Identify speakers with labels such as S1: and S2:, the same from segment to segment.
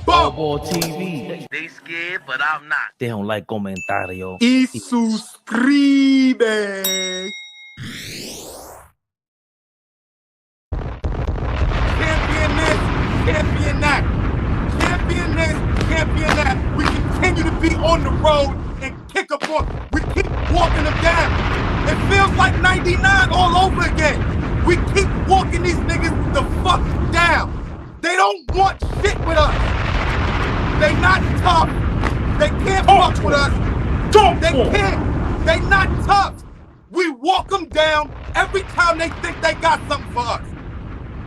S1: AllBall TV. They scared, but I'm not. They don't like comentario.
S2: Y suscribe. Champion this, champion that. Champion this, champion that. We continue to be on the road and kick up on. We keep walking them down. It feels like 99 all over again. We keep walking these niggas the fuck down. They don't want shit with us. They not tough. They can't fuck with us. They can't. They not tough. We walk them down every time they think they got something for us.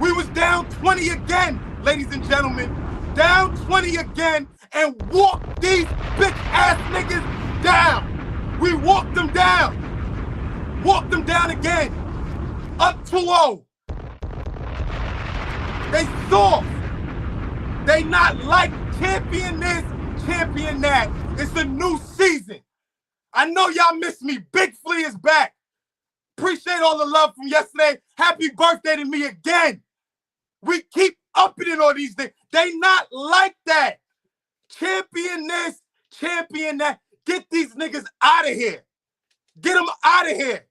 S2: We was down 20 again, ladies and gentlemen. Down 20 again and walked these bitch ass niggas down. We walked them down. Walked them down again. Up 2-0. They soft. They not like champion this, champion that. It's a new season. I know y'all miss me. Big Flea is back. Appreciate all the love from yesterday. Happy birthday to me again. We keep upping it on these things. They not like that. Champion this, champion that. Get these niggas out of here. Get them out of here.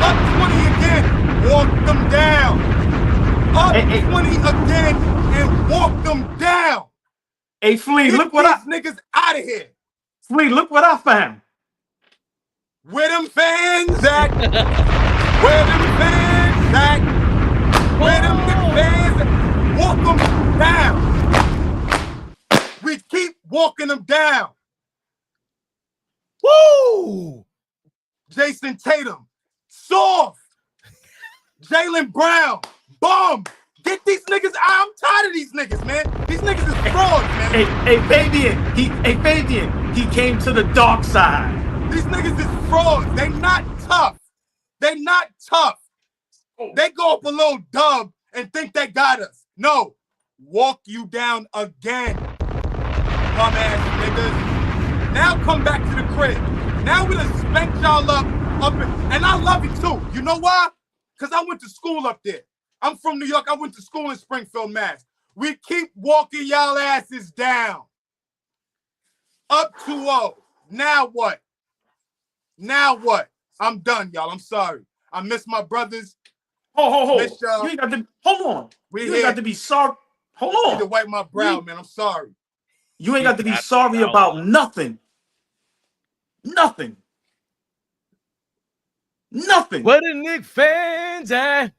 S2: Up 20 again. Walk them down. Up 20 again and walk them down.
S3: Hey, Flea, look what
S2: these niggas out of here.
S3: Flea, look what I found.
S2: Where them fans at? Where them fans at? Where them fans at? Walk them down. We keep walking them down. Woo! Jason Tatum, soft. Jaylen Brown, bum. Get these niggas out. I'm tired of these niggas, man. These niggas is frauds, man.
S3: Hey, Fabian, he came to the dark side.
S2: These niggas is frauds. They not tough. They not tough. They go up a little dub and think they got us. No. Walk you down again. Bum ass niggas. Now come back to the crib. Now we done spank y'all up and I love it too. You know why? Because I went to school up there. I'm from New York. I went to school in Springfield, Mass. We keep walking y'all asses down. Up 2-0. Now what? Now what? I'm done, y'all. I'm sorry. I miss my brothers.
S3: You ain't got to, hold on. You ain't got to be sorry. Hold on.
S2: I need to wipe my brow, man. I'm sorry.
S3: You ain't got to be sorry about nothing. Nothing. Nothing.
S1: Where the Knicks fans at?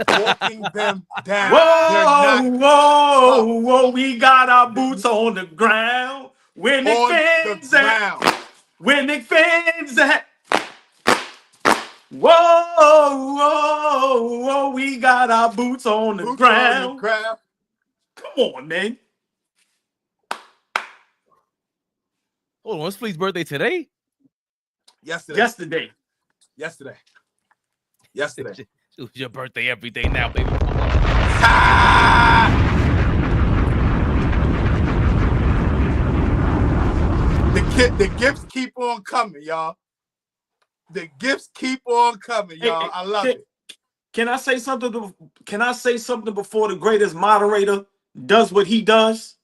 S2: Walking them down.
S3: Whoa, we got our boots on the ground. Where Knicks fans at? Where Knicks fans at? Whoa, we got our boots on the ground. Come on, man.
S1: Hold on, it's Flea's birthday today?
S3: Yesterday.
S1: It was your birthday every day now, baby.
S2: The gifts keep on coming, y'all. The gifts keep on coming, y'all. I love it.
S3: Can I say something? Before the greatest moderator does what he does?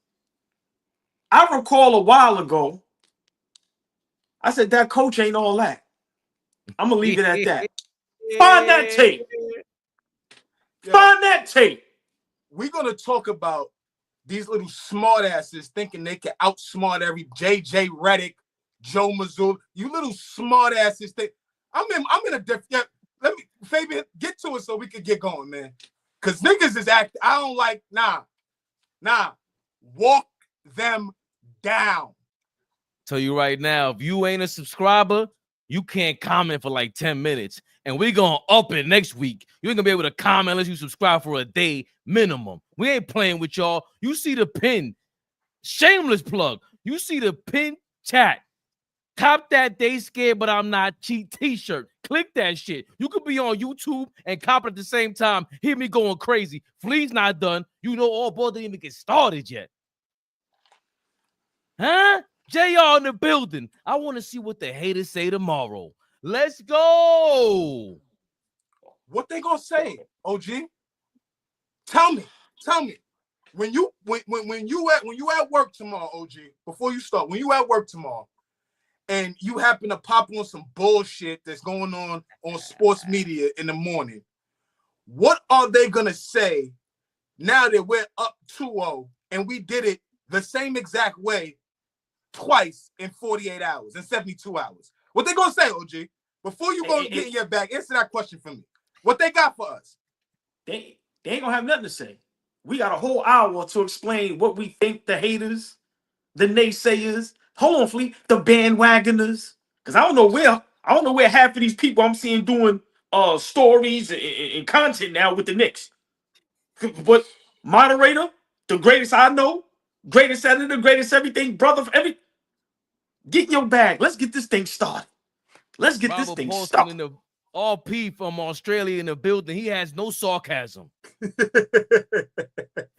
S3: I recall a while ago, I said that coach ain't all that. I'm gonna leave it at that. Find that tape. Find that tape.
S2: We're gonna talk about these little smart asses thinking they can outsmart every JJ Redick, Joe Mazzulla. You little smart asses think I'm in a different. Let me, Fabian, get to it so we can get going, man. Cause niggas is acting. I don't like. Nah. Walk them down.
S1: Tell you right now, if you ain't a subscriber, you can't comment for like 10 minutes. And we're going to up it next week. You ain't going to be able to comment unless you subscribe for a day minimum. We ain't playing with y'all. You see the pin. Shameless plug. You see the pin chat. Cop that They Scared But I'm Not cheat t-shirt. Click that shit. You could be on YouTube and cop it at the same time. Hear me going crazy. Flea's not done. You know AllBall didn't even get started yet. Huh? JR in the building. I want to see what the haters say tomorrow. Let's go.
S2: What they gonna say, OG? Tell me. when you at work tomorrow, OG, before you start, when you at work tomorrow, and you happen to pop on some bullshit that's going on sports media in the morning, what are they gonna say now that we're up 2-0 and we did it the same exact way twice in 48 hours, in 72 hours? What they gonna say, OG? Before you go get in your bag, answer that question for me. What they got for us?
S3: They ain't gonna have nothing to say. We got a whole hour to explain what we think, the haters, the naysayers. Hold on, Fleet, the bandwagoners. Because I don't know where half of these people I'm seeing doing stories and content now with the Knicks. But moderator, the greatest I know, greatest editor, greatest everything, brother, get in your bag. Let's get this thing started. Let's get this thing started.
S1: All P from Australia in the building. He has no sarcasm.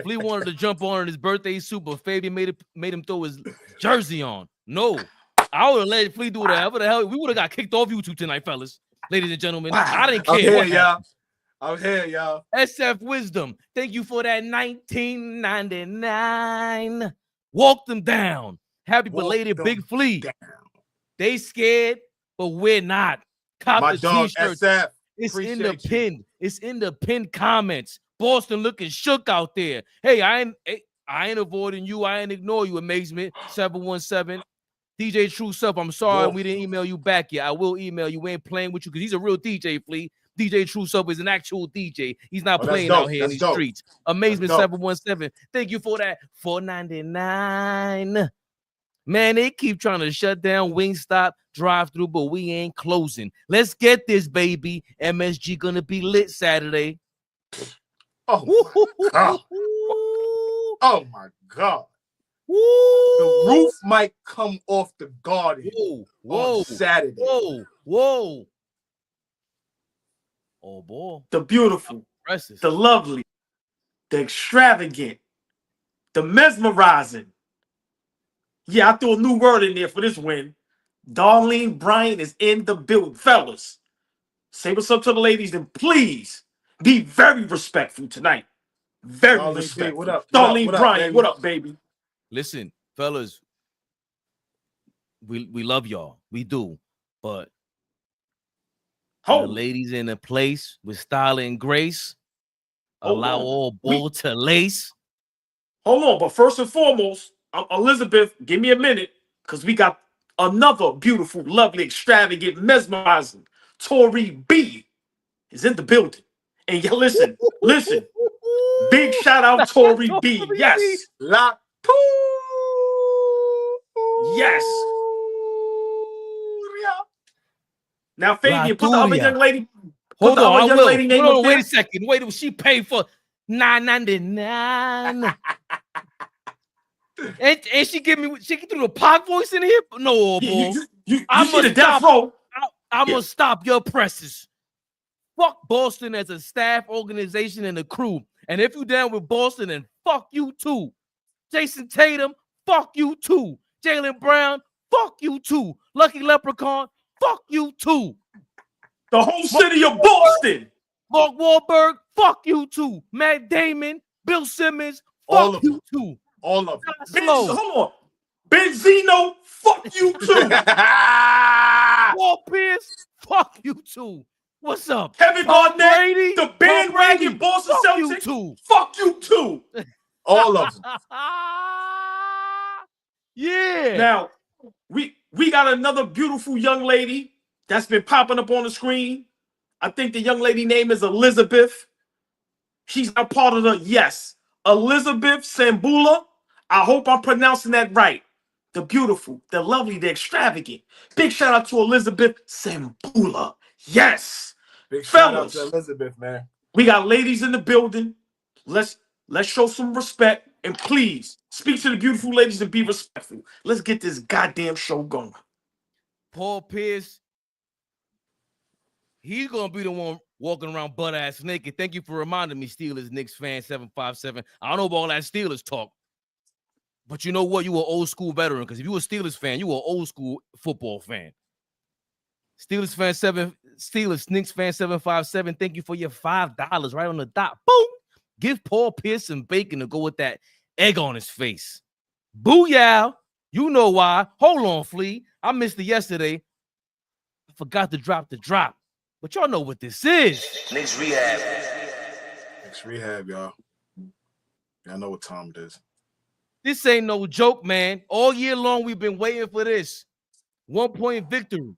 S1: Flea wanted to jump on his birthday suit, but Fabian made him throw his jersey on. No, I would have let Flea do whatever the hell. We would have got kicked off YouTube tonight, fellas, ladies and gentlemen. Wow. I didn't care.
S2: I'm here, y'all.
S1: SF Wisdom, thank you for that 1999. Walk them down. Happy belated Big Flea. They scared, but we're not. Cop
S2: my
S1: the
S2: dog,
S1: t-shirt.
S2: SF.
S1: It's in the pin. It's in the pinned comments. Boston looking shook out there. Hey, I ain't avoiding you. I ain't ignore you. Amazement 717. DJ True Self. I'm sorry we didn't email you back yet. I will email you. We ain't playing with you because he's a real DJ, Flea. DJ True Self is an actual DJ. He's not playing out here in these streets. Amazement 717. Thank you for that. $4.99. Man, they keep trying to shut down Wingstop drive-through, but we ain't closing. Let's get this, baby. MSG gonna be lit Saturday.
S2: Oh my God. Oh my God.
S1: Woo.
S2: The roof might come off the garden on Saturday.
S1: Whoa. Oh boy.
S3: The beautiful, the lovely, the extravagant, the mesmerizing. Yeah, I threw a new word in there for this win. Darlene Bryant is in the building. Fellas, say what's up to the ladies and please be very respectful tonight. Very respectful.
S2: What up?
S3: Darlene Bryant, what up, baby?
S1: Listen, fellas, we love y'all. We do. But the ladies in a place with style and grace, allow all ball to lace.
S3: Hold on, but first and foremost, Elizabeth, give me a minute, because we got another beautiful, lovely, extravagant, mesmerizing Tori B is in the building. And you listen, big shout out Tori B. Yes. Yes. Now, Fabian, put the other young lady.
S1: Hold on, I will. Wait a second. Wait, she paid for $9.99. And she threw the pop voice in here? No, boy. I'm gonna stop your presses. Fuck Boston as a staff, organization, and a crew. And if you down with Boston, then fuck you too. Jason Tatum, fuck you too. Jaylen Brown, fuck you too. Lucky Leprechaun, fuck you too.
S3: The whole city of Boston.
S1: Mark Wahlberg, fuck you too. Matt Damon, Bill Simmons, fuck you too.
S2: All of them.
S3: Hold on. Benzino, fuck you too.
S1: Paul Pierce, fuck you too. What's up?
S3: Kevin Garnett, the bandwagon Boston Celtics, fuck you too.
S2: All of them.
S1: Yeah.
S3: Now, we got another beautiful young lady that's been popping up on the screen. I think the young lady name is Elizabeth. She's a part of Elizabeth Sambula. I hope I'm pronouncing that right. The beautiful, the lovely, the extravagant. Big shout out to Elizabeth Sambula. Yes.
S2: Big shout out to Elizabeth, man.
S3: We got ladies in the building. Let's show some respect. And please speak to the beautiful ladies and be respectful. Let's get this goddamn show going.
S1: Paul Pierce, he's gonna be the one walking around butt ass naked. Thank you for reminding me, Steelers Knicks fan 757. I don't know about all that Steelers talk, but you know what? You an old school veteran, because if you a Steelers fan, you an old school football fan. Steelers Knicks fan 757. Thank you for your $5 right on the dot. Boom. Give Paul Pierce some bacon to go with that egg on his face. Booyah. You know why. Hold on, Flea. I missed it yesterday. I forgot to drop the drop. But y'all know what this is.
S4: KNICKS Rehab.
S2: KNICKS Rehab, y'all. Y'all know what time it is.
S1: This ain't no joke, man. All year long, we've been waiting for this. 1-point victory.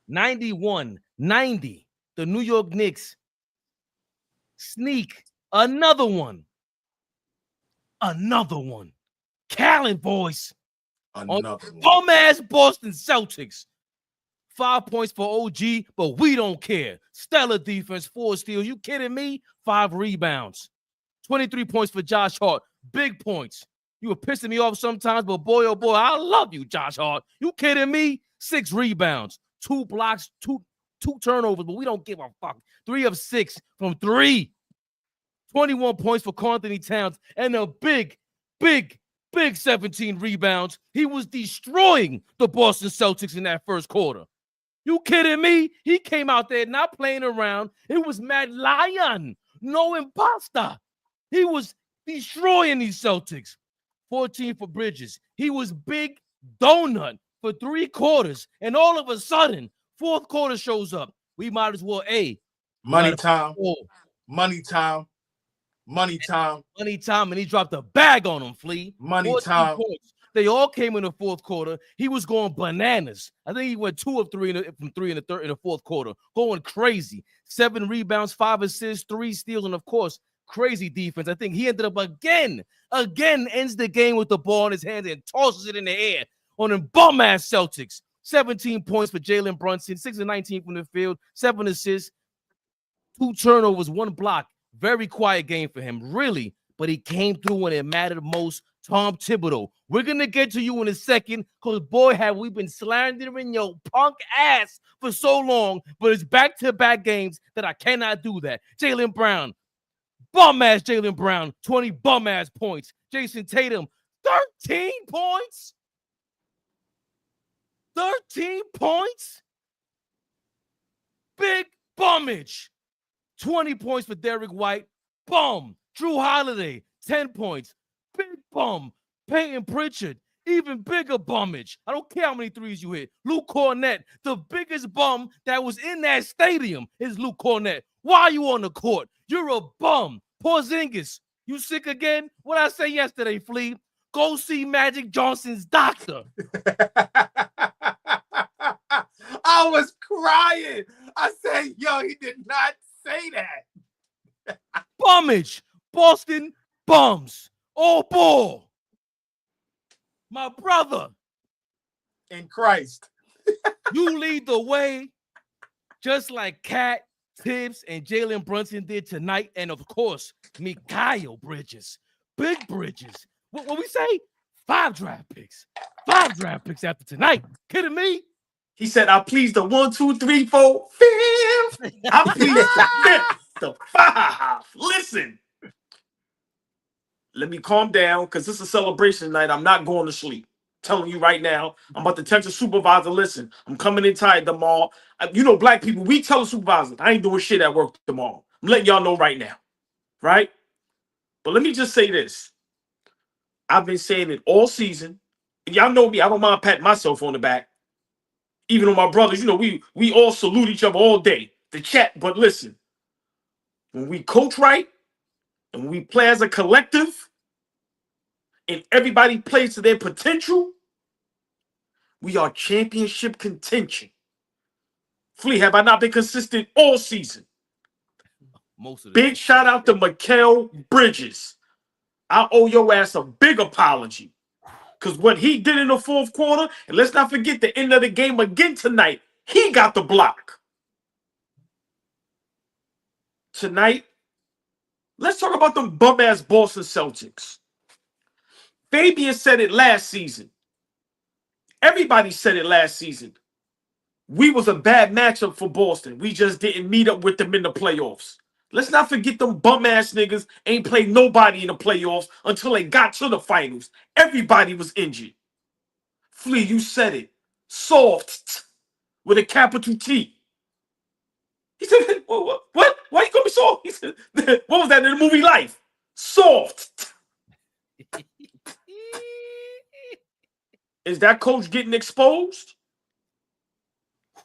S1: 91-90. The New York Knicks sneak another one. Another one. Callan boys.
S2: Another
S1: one. Bum-ass Boston Celtics. 5 points for OG, but we don't care. Stellar defense, 4 steals. You kidding me? 5 rebounds. 23 points for Josh Hart. Big points. You were pissing me off sometimes, but boy, oh boy, I love you, Josh Hart. You kidding me? 6 rebounds, 2 blocks, two turnovers, but we don't give a fuck. 3 of 6 from 3. 21 points for Anthony Towns and a big 17 rebounds. He was destroying the Boston Celtics in that first quarter. You kidding me? He came out there not playing around. It was Mad Lion, no imposter. He was destroying these Celtics. 14 for Bridges. He was big donut for 3 quarters. And all of a sudden, 4th quarter shows up. We might as well,
S2: money time. Money time. Money time.
S1: Money time. And he dropped a bag on him, Flea.
S2: Money time.
S1: Points. They all came in the 4th quarter. He was going bananas. I think he went 2 of 3 from 3 in the 4th quarter. Going crazy. 7 rebounds, 5 assists, 3 steals, and of course, crazy defense. I think he ended up again ends the game with the ball in his hands and tosses it in the air on them bum-ass Celtics. 17 points for Jaylen Brunson, 6 of 19 from the field, 7 assists, 2 turnovers, 1 block. Very quiet game for him, really, but he came through when it mattered most. Tom Thibodeau. We're going to get to you in a second because, boy, have we been slandering your punk ass for so long, but it's back-to-back games that I cannot do that. Jaylen Brown, bum-ass Jaylen Brown, 20 bum-ass points. Jason Tatum, 13 points? 13 points? Big bummage. 20 points for Derek White. Bum. Drew Holiday, 10 points. Big bum. Peyton Pritchard, even bigger bummage. I don't care how many threes you hit. Luke Cornett, the biggest bum that was in that stadium is Luke Cornett. Why are you on the court? You're a bum. Porzingis, you sick again? What I say yesterday, Flea? Go see Magic Johnson's doctor.
S2: I was crying. I said, yo, he did not say that.
S1: Bummage. Boston bums. Oh, boy. My brother.
S2: In Christ.
S1: You lead the way just like Cat, Tibbs, and Jaylen Brunson did tonight. And, of course, Mikal Bridges. Big Bridges. What we say? 5 draft picks. 5 draft picks after tonight. Kidding me?
S3: He said, I please the 1, 2, 3, 4, 5. I please the 5th, the 5. Listen. Let me calm down because this is a celebration tonight. I'm not going to sleep. Telling you right now, I'm about to text the supervisor. Listen, I'm coming in tired tomorrow. You know, black people, we tell the supervisor, I ain't doing shit at work tomorrow. I'm letting y'all know right now. Right? But let me just say this. I've been saying it all season. Y'all know me. I don't mind patting myself on the back. Even on my brothers, you know, we all salute each other all day. The chat. But listen, when we coach right, and we play as a collective, and everybody plays to their potential, we are championship contention. Flea, have I not been consistent all season?
S1: Most of
S3: Big shout out to Mikal Bridges. I owe your ass a big apology. Because what he did in the 4th quarter, and let's not forget the end of the game again tonight, he got the block. Tonight, let's talk about them bum-ass Boston Celtics. Fabian said it last season. Everybody said it last season. We was a bad matchup for Boston. We just didn't meet up with them in the playoffs. Let's not forget them bum-ass niggas ain't played nobody in the playoffs until they got to the finals. Everybody was injured. Flea, you said it. Soft with a capital T. He said, what? Why you gonna be soft? He said, what was that in the movie Life? Soft. Is that coach getting exposed?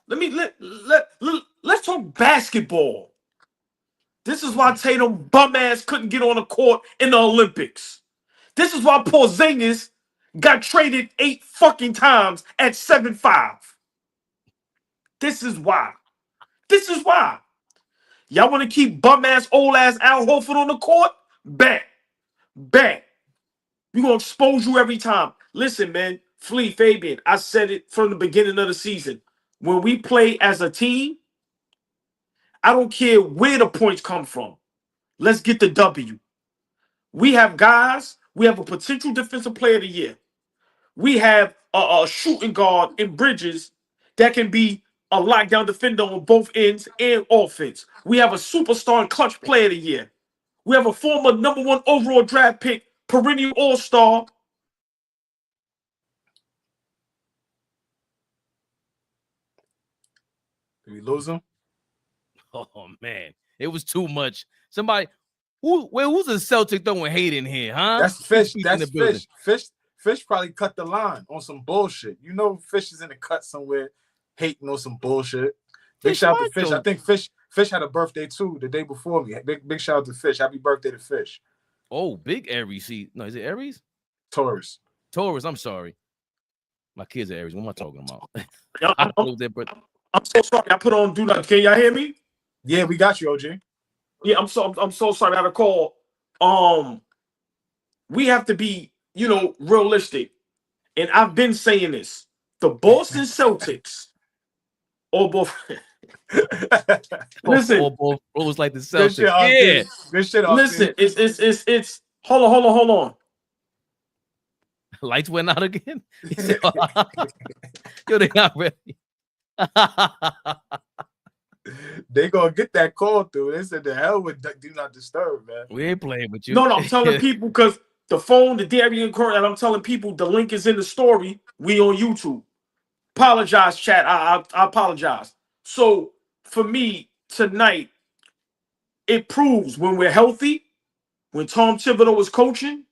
S3: Let's talk basketball. This is why Tatum bum ass couldn't get on the court in the Olympics. This is why Porzingis got traded 8 fucking times at 7'5". This is why. This is why. Y'all want to keep bum ass, old ass Al Horford on the court? Bet. Bet. We're going to expose you every time. Listen, man. Flea, Fabian, I said it from the beginning of the season. When we play as a team, I don't care where the points come from. Let's get the W. We have guys. We have a potential defensive player of the year. We have a shooting guard in Bridges that can be a lockdown defender on both ends and offense. We have a superstar and clutch player of the year. We have a former #1 overall draft pick, perennial all-star.
S2: Did we lose him?
S1: Oh man, it was too much. Somebody, who's a Celtic throwing hate in here, huh?
S2: That's Fish.
S1: He's
S2: That's
S1: in the building.
S2: Fish probably cut the line on some bullshit. You know, Fish is in the cut somewhere, hating on some bullshit. Big shout out to Fish. I think Fish had a birthday too the day before me. Big shout out to Fish. Happy birthday to Fish.
S1: Oh, big Aries. No, is it Aries?
S2: Taurus.
S1: I'm sorry. My kids are Aries. What am I talking about?
S3: I'm so sorry. I put on do not. Can y'all hear me?
S2: Yeah, we got you, OG.
S3: Yeah, I'm so sorry. I had a call. We have to be, realistic. And I've been saying this. The Boston Celtics, or both. Listen,
S1: both was like the Celtics.
S2: Good shit.
S3: Listen, it's. Hold on.
S1: Lights went out again. Yo, they not ready.
S2: They gonna get that call through. They said the hell with do not disturb, man.
S1: We ain't playing with you.
S3: No, I'm telling people because the phone, the Darian Court, and I'm telling people the link is in the story. We on YouTube. Apologize, chat. I apologize. So for me tonight, it proves when we're healthy, when Tom Thibodeau was coaching,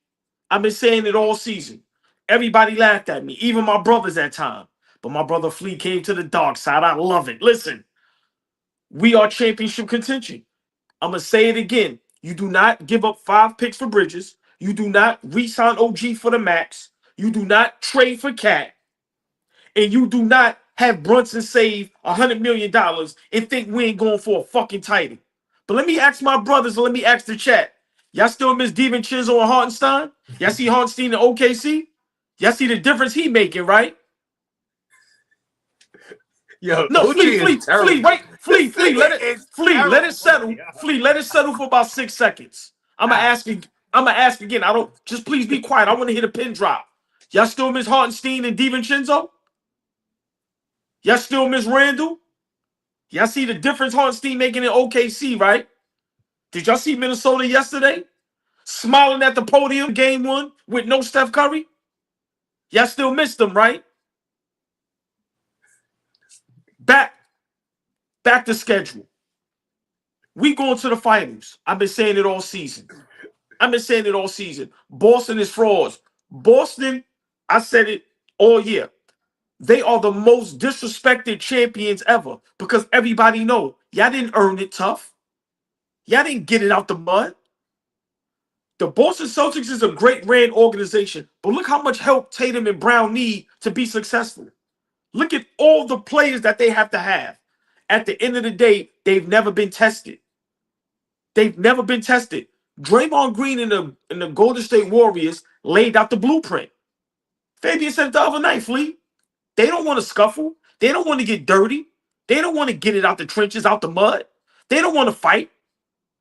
S3: I've been saying it all season. Everybody laughed at me, even my brothers at time. But my brother Flea came to the dark side. I love it. Listen, we are championship contention. I'm going to say it again. You do not give up 5 picks for Bridges. You do not re-sign OG for the max. You do not trade for Cat. And you do not have Brunson save $100 million and think we ain't going for a fucking title. But let me ask my brothers and let me ask the chat. Y'all still miss DiVincenzo and Hartenstein? Y'all see Hartenstein in OKC? Y'all see the difference he making, right?
S2: Yo,
S3: no, Flea, let it settle. Flea, let it settle for about 6 seconds. I'm gonna ask again. Just please be quiet. I want to hear the pin drop. Y'all still miss Hartenstein and DiVincenzo? Y'all still miss Randall? Y'all see the difference Hartenstein making in OKC, right? Did y'all see Minnesota yesterday? Smiling at the podium, game 1 with no Steph Curry? Y'all still miss them, right? Back to schedule. We going to the finals. I've been saying it all season. Boston is frauds. Boston, I said it all year. They are the most disrespected champions ever because everybody know y'all didn't earn it tough. Y'all didn't get it out the mud. The Boston Celtics is a great ran organization, but look how much help Tatum and Brown need to be successful. Look at all the players that they have to have. At the end of the day, they've never been tested. Draymond Green and the Golden State Warriors laid out the blueprint. Fabian said it the other night, Flea. They don't want to scuffle. They don't want to get dirty. They don't want to get it out the trenches, out the mud. They don't want to fight.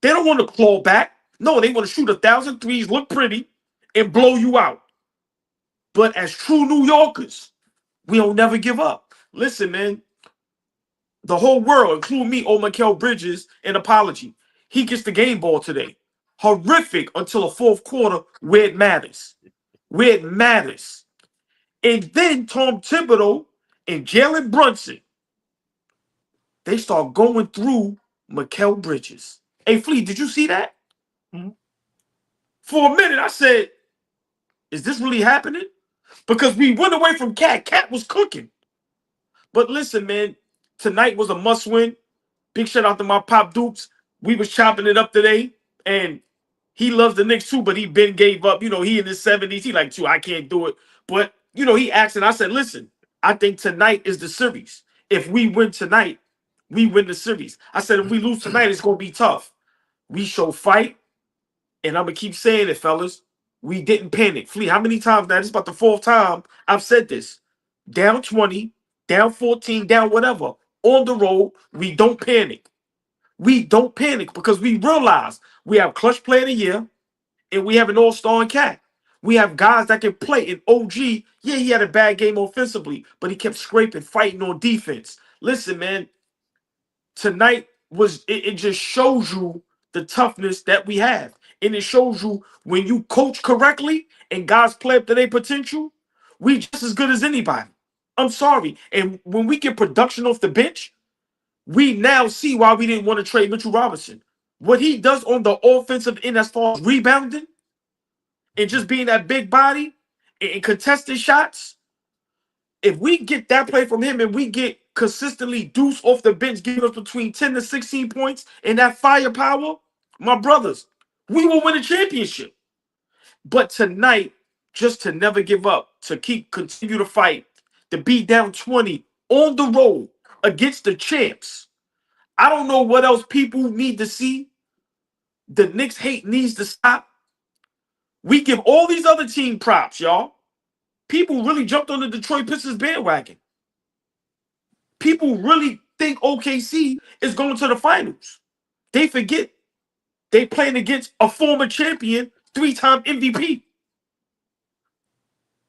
S3: They don't want to claw back. No, they want to shoot 1,000 threes, look pretty, and blow you out. But as true New Yorkers, we don't never give up. Listen, man. The whole world, including me, owe Mikal Bridges an apology. He gets the game ball today. Horrific until the 4th quarter where it matters. And then Tom Thibodeau and Jaylen Brunson, they start going through Mikal Bridges. Hey, Flea, did you see that? For a minute, I said, is this really happening? Because we went away from Cat. Cat was cooking. But listen, man, tonight was a must-win. Big shout out to my Pop Dukes. We was chopping it up today, and he loves the Knicks too, but he been gave up. You know, he in his 70s. He like, I can't do it. But, you know, he asked, and I said, listen, I think tonight is the series. If we win tonight, we win the series. I said, if we lose tonight, it's going to be tough. We show fight, and I'm going to keep saying it, fellas. We didn't panic. Flea, how many times now? This is about the 4th time I've said this. Down 20, down 14, down whatever. On the road, we don't panic. We don't panic because we realize we have clutch player of the year and we have an all-star in Cat. We have guys that can play. In OG, yeah, he had a bad game offensively, but he kept scraping, fighting on defense. Listen, man, tonight was it just shows you the toughness that we have. And it shows you when you coach correctly and guys play up to their potential, we just as good as anybody. I'm sorry. And when we get production off the bench, we now see why we didn't want to trade Mitchell Robinson. What he does on the offensive end as far as rebounding and just being that big body and contested shots, if we get that play from him and we get consistently Deuce off the bench, giving us between 10 to 16 points and that firepower, my brothers, we will win a championship. But tonight, just to never give up, to continue to fight, to be down 20 on the road against the champs. I don't know what else people need to see. The Knicks hate needs to stop. We give all these other team props, y'all. People really jumped on the Detroit Pistons bandwagon. People really think OKC is going to the finals. They forget they playing against a former champion, 3-time MVP.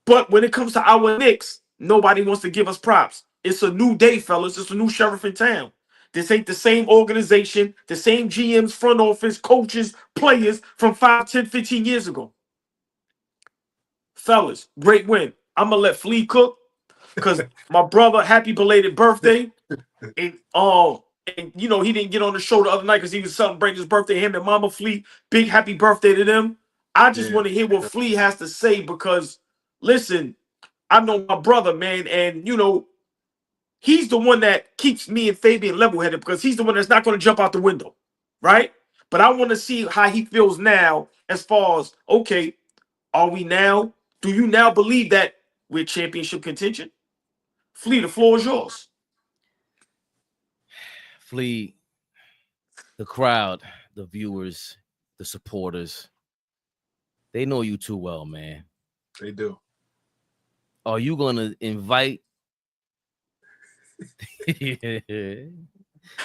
S3: But when it comes to our Knicks, nobody wants to give us props. It's a new day, fellas. It's a new sheriff in town. This ain't the same organization, the same GMs, front office, coaches, players from 5, 10, 15 years ago. Fellas, great win. I'm going to let Flea cook because my brother, happy belated birthday. And you know, he didn't get on the show the other night because he was celebrating his birthday. Him and Mama Flea, big happy birthday to them. I just want to hear what Flea has to say because, listen, I know my brother, man, and, you know, he's the one that keeps me and Fabian level-headed because he's the one that's not going to jump out the window, right? But I want to see how he feels now as far as, okay, are we now? Do you now believe that we're championship contention? Flea, the floor is yours.
S1: Flea, the crowd, the viewers, the supporters, they know you too well, man.
S2: They do.
S1: Are you going to invite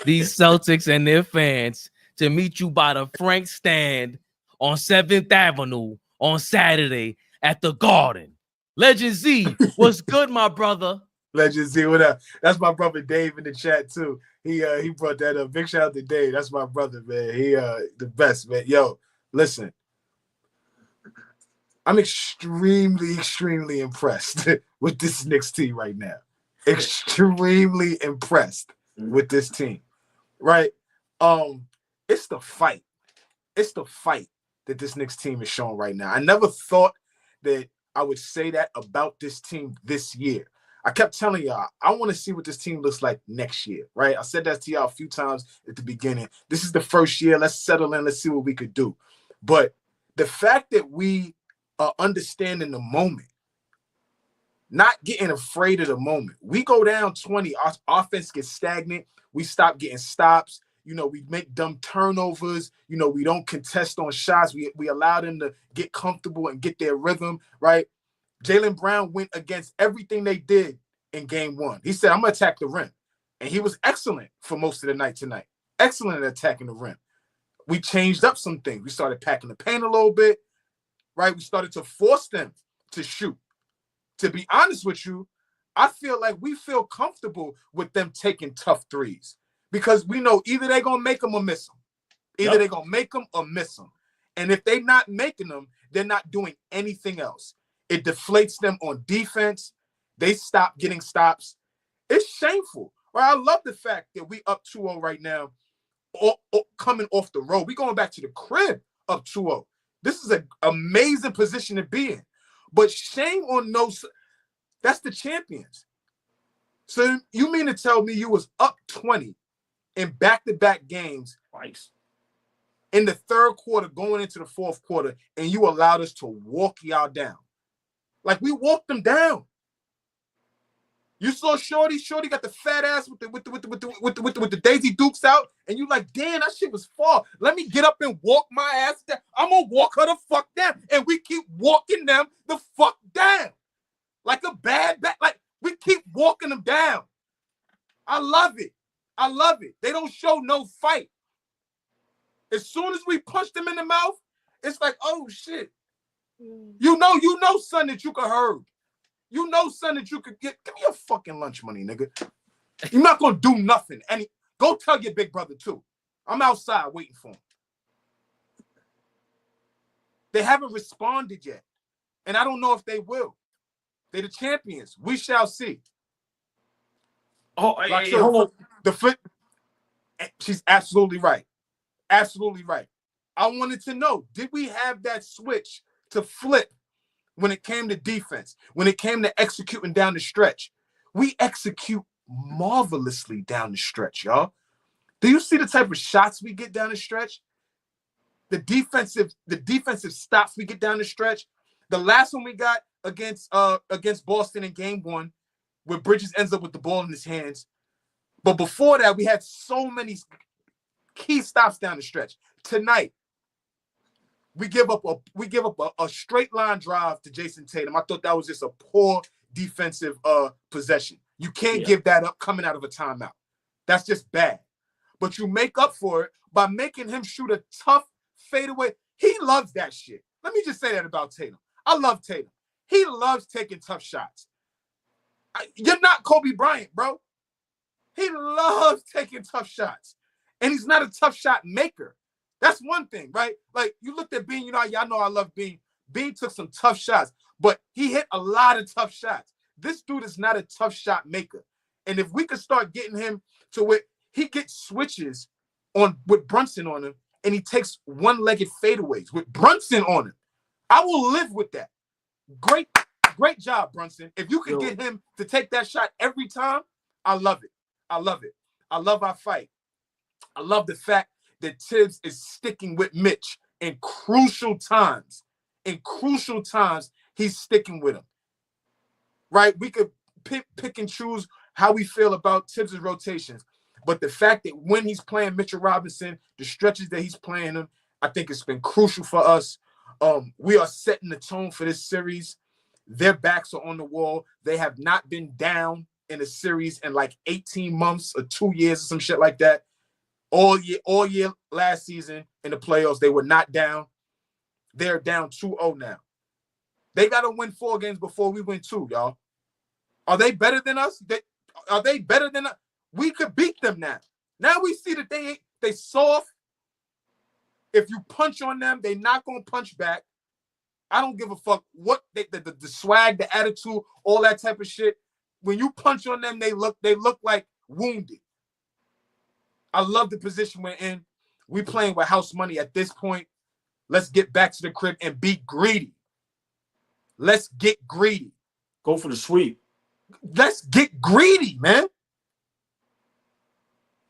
S1: these Celtics and their fans to meet you by the Frank stand on 7th Avenue on Saturday at the Garden? Legend Z, what's good, my brother?
S2: Legend Z, what up? That's my brother Dave in the chat too. He brought that up. Big shout out to Dave. That's my brother, man. He the best, man. Yo, listen. I'm extremely, extremely impressed with this Knicks team right now. Extremely impressed with this team. Right? It's the fight. It's the fight that this Knicks team is showing right now. I never thought that I would say that about this team this year. I kept telling y'all, I want to see what this team looks like next year, right? I said that to y'all a few times at the beginning. This is the first year. Let's settle in. Let's see what we could do. But the fact that we are understanding the moment, not getting afraid of the moment. We go down 20, our offense gets stagnant. We stop getting stops. You know, we make dumb turnovers. You know, we don't contest on shots. We allow them to get comfortable and get their rhythm, right? Jaylen Brown went against everything they did in game 1. He said, I'm going to attack the rim. And he was excellent for most of the night tonight. Excellent at attacking the rim. We changed up some things. We started packing the paint a little bit, right? We started to force them to shoot. To be honest with you, I feel like we feel comfortable with them taking tough threes because we know either they're going to make them or miss them. Either they're going to make them or miss them. And if they're not making them, they're not doing anything else. It deflates them on defense. They stop getting stops. It's shameful. Right? I love the fact that we up 2-0 right now. coming off the road. We going back to the crib up 2-0. This is an amazing position to be in. But shame on those. That's the champions. So you mean to tell me you was up 20 in back-to-back games
S3: twice
S2: in the third quarter going into the fourth quarter, and you allowed us to walk y'all down? Like, we walked them down. You saw Shorty. Shorty got the fat ass with the Daisy Dukes out, and you like, damn, that shit was far. Let me get up and walk my ass down. I'm gonna walk her the fuck down, and we keep walking them the fuck down, like a bad bat. Like, we keep walking them down. I love it. I love it. They don't show no fight. As soon as we punch them in the mouth, it's like, oh shit. You know, son, that you could hurt. You know, son, that you could get. Give me your fucking lunch money, nigga. You're not gonna do nothing. And go tell your big brother too. I'm outside waiting for him. They haven't responded yet, and I don't know if they will. They're the champions. We shall see.
S3: Oh,
S2: like,
S3: hey, hold on.
S2: The foot. She's absolutely right. Absolutely right. I wanted to know, did we have that switch to flip when it came to defense, when it came to executing down the stretch? We execute marvelously down the stretch, y'all. Do you see the type of shots we get down the stretch? The defensive stops we get down the stretch. The last one we got against Boston in game 1, where Bridges ends up with the ball in his hands. But before that, we had so many key stops down the stretch. Tonight, we give up a straight line drive to Jason Tatum. I thought that was just a poor defensive possession. You can't give that up coming out of a timeout. That's just bad. But you make up for it by making him shoot a tough fadeaway. He loves that shit. Let me just say that about Tatum. I love Tatum. He loves taking tough shots. You're not Kobe Bryant, bro. He loves taking tough shots. And he's not a tough shot maker. That's one thing, right? Like, you looked at Bean, y'all know I love Bean. Bean took some tough shots, but he hit a lot of tough shots. This dude is not a tough shot maker. And if we could start getting him to where he gets switches with Brunson on him, and he takes one-legged fadeaways with Brunson on him, I will live with that. Great job, Brunson. If you can get him to take that shot every time, I love it. I love it. I love our fight. I love the fact that Tibbs is sticking with Mitch in crucial times. In crucial times, he's sticking with him. Right? We could pick and choose how we feel about Tibbs' rotations. But the fact that when he's playing Mitchell Robinson, the stretches that he's playing him, I think it's been crucial for us. We are setting the tone for this series. Their backs are on the wall. They have not been down in a series in like 18 months or 2 years or some shit like that. All year last season in the playoffs, they were not down. They're down 2-0 now. They got to win 4 games before we win 2, y'all. Are they better than us? Are they better than us? We could beat them now. Now we see that they soft. If you punch on them, they not going to punch back. I don't give a fuck what the swag, the attitude, all that type of shit. When you punch on them, they look like wounded. I love the position we're in. We playing with house money at this point. Let's get back to the crib and be greedy. Let's get greedy.
S3: Go for the sweep.
S2: Let's get greedy, man.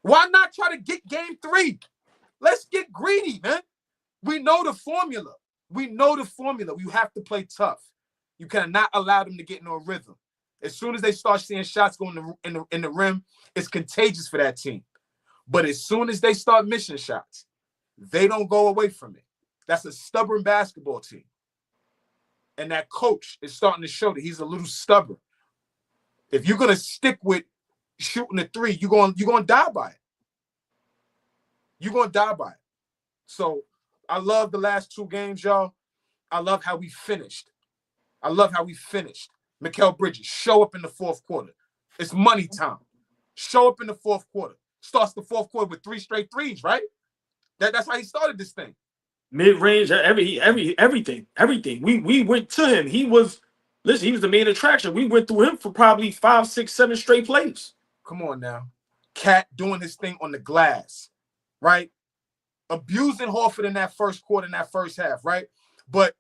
S2: Why not try to get game 3? Let's get greedy, man. We know the formula. We know the formula. You have to play tough. You cannot allow them to get into a rhythm. As soon as they start seeing shots going in the rim, it's contagious for that team. But as soon as they start missing shots, they don't go away from it. That's a stubborn basketball team. And that coach is starting to show that he's a little stubborn. If you're going to stick with shooting a 3, you're going to die by it. You're going to die by it. So I love the last 2 games, y'all. I love how we finished. Mikal Bridges, show up in the fourth quarter. It's money time. Show up in the fourth quarter. Starts the fourth quarter with 3 straight threes, right? That's how he started this thing.
S3: Mid-range, everything. We went to him. He was the main attraction. We went through him for probably 5, 6, 7 straight plays.
S2: Come on now. Cat doing his thing on the glass. right? Abusing Horford in that first quarter, in that first half, right? But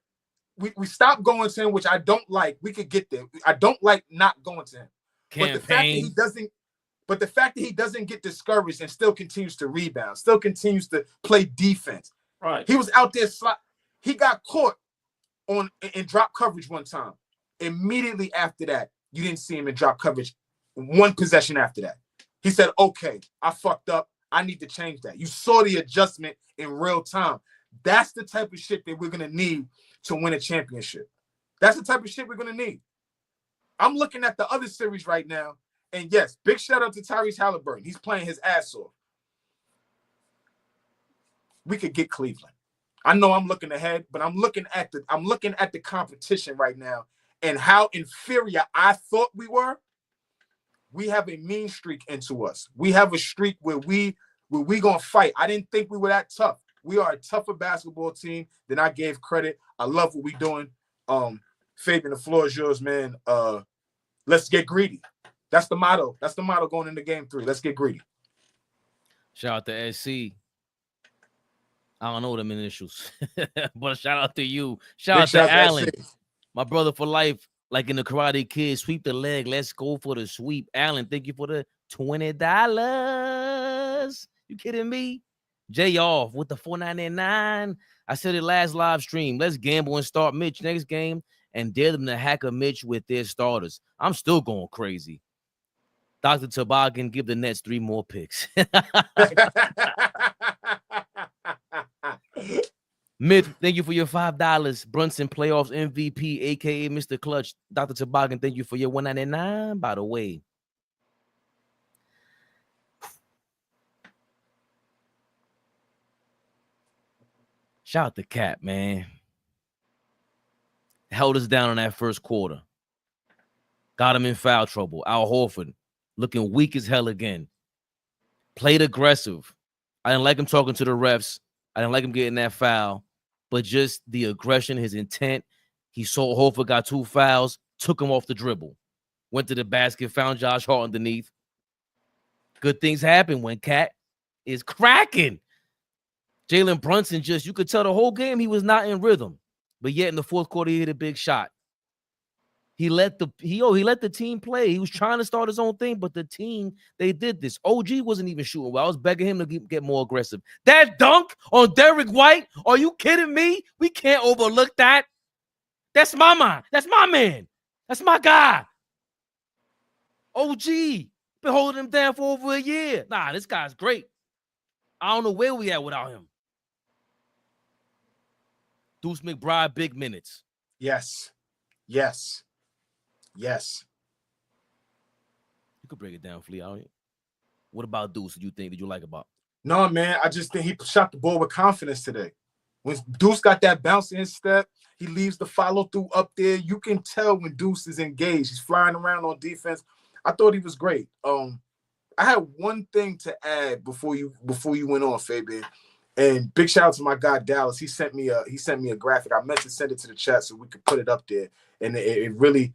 S2: we stopped going to him, which I don't like. We could get there. I don't like not going to him. But the fact that he doesn't get discouraged and still continues to rebound, still continues to play defense.
S3: Right.
S2: He was out there he got caught in drop coverage one time. Immediately after that, you didn't see him in drop coverage one possession after that. He said, okay, I fucked up. I need to change that. You saw the adjustment in real time. That's the type of shit that we're going to need to win a championship. That's the type of shit we're going to need. I'm looking at the other series right now, and yes, big shout out to Tyrese Halliburton. He's playing his ass off. We could get Cleveland. I know I'm looking ahead, but I'm looking at the competition right now and how inferior I thought we were. We have a mean streak into us. We have a streak where we gonna fight. I didn't think we were that tough. We are a tougher basketball team than I gave credit. I love what we're doing. Fabian, the floor is yours, man. Let's get greedy. That's the motto. That's the motto going into game 3. Let's get greedy.
S1: Shout out to SC. I don't know them initials, but shout out to you. Shout out to Allen, my brother for life. Like in the Karate Kid, sweep the leg. Let's go for the sweep. Allen, thank you for the $20. You kidding me? Jay off with the $4.99. I said it last live stream. Let's gamble and start Mitch next game and dare them to hack a Mitch with their starters. I'm still going crazy. Dr. Toboggan, give the Nets 3 more picks. Myth, thank you for your $5. Brunson playoffs MVP, aka Mr. Clutch. Dr. Toboggan, thank you for your $1.99. By the way, shout out to Cap, man. Held us down in that first quarter. Got him in foul trouble. Al Horford looking weak as hell again. Played aggressive. I didn't like him talking to the refs. I didn't like him getting that foul. But just the aggression, his intent. He saw Horford got 2 fouls, took him off the dribble. Went to the basket, found Josh Hart underneath. Good things happen when Cat is cracking. Jaylen Brunson you could tell the whole game he was not in rhythm. But yet in the fourth quarter, he hit a big shot. He let the team play. He was trying to start his own thing, but the team, they did this. OG wasn't even shooting well. I was begging him to get more aggressive. That dunk on Derek White, are you kidding me? We can't overlook that. That's my man. That's my man. That's my guy. OG, been holding him down for over a year. Nah, this guy's great. I don't know where we at without him. Deuce McBride, big minutes.
S2: Yes.
S1: You could break it down, Flea. What about Deuce did you like about?
S2: No, man, I just think he shot the ball with confidence today. When Deuce got that bounce in his step, he leaves the follow-through up there. You can tell when Deuce is engaged. He's flying around on defense. I thought he was great. I had one thing to add before you went on, Fabian. And big shout out to my guy Dallas. He sent me a graphic. I meant to send it to the chat so we could put it up there. And it really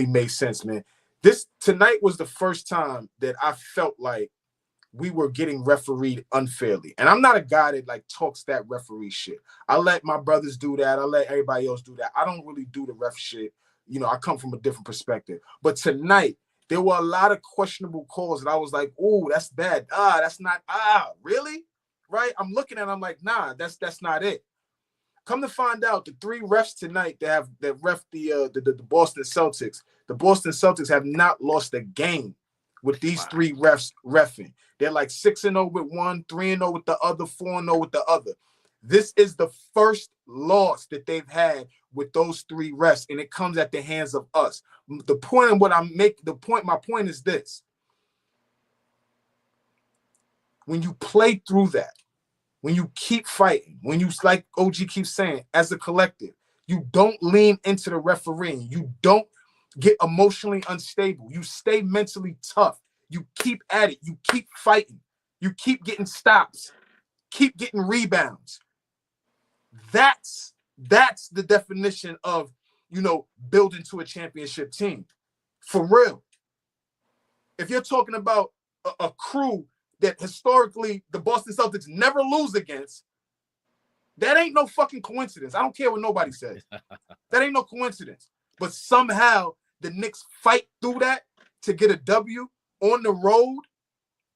S2: made sense, man. This tonight was the first time that I felt like we were getting refereed unfairly. And I'm not a guy that like talks that referee shit. I let my brothers do that. I let everybody else do that. I don't really do the ref shit. You know, I come from a different perspective. But tonight, there were a lot of questionable calls that I was like, oh, that's bad. That's not, really? Right? I'm looking at it, I'm like, nah, that's not it. Come to find out, the 3 refs tonight that ref the Boston Celtics, the Boston Celtics have not lost a game with these 3 refs reffing. They're like 6-0 with one, 3-0 with the other, 4-0 with the other. This is the first loss that they've had with those 3 refs, and it comes at the hands of us. My point is this. When you play through that, when you keep fighting, when you, like OG keeps saying, as a collective, you don't lean into the refereeing. You don't get emotionally unstable. You stay mentally tough. You keep at it. You keep fighting. You keep getting stops. Keep getting rebounds. That's the definition of, building to a championship team. For real. If you're talking about a crew that historically the Boston Celtics never lose against, that ain't no fucking coincidence. I don't care what nobody says. That ain't no coincidence. But somehow the Knicks fight through that to get a W on the road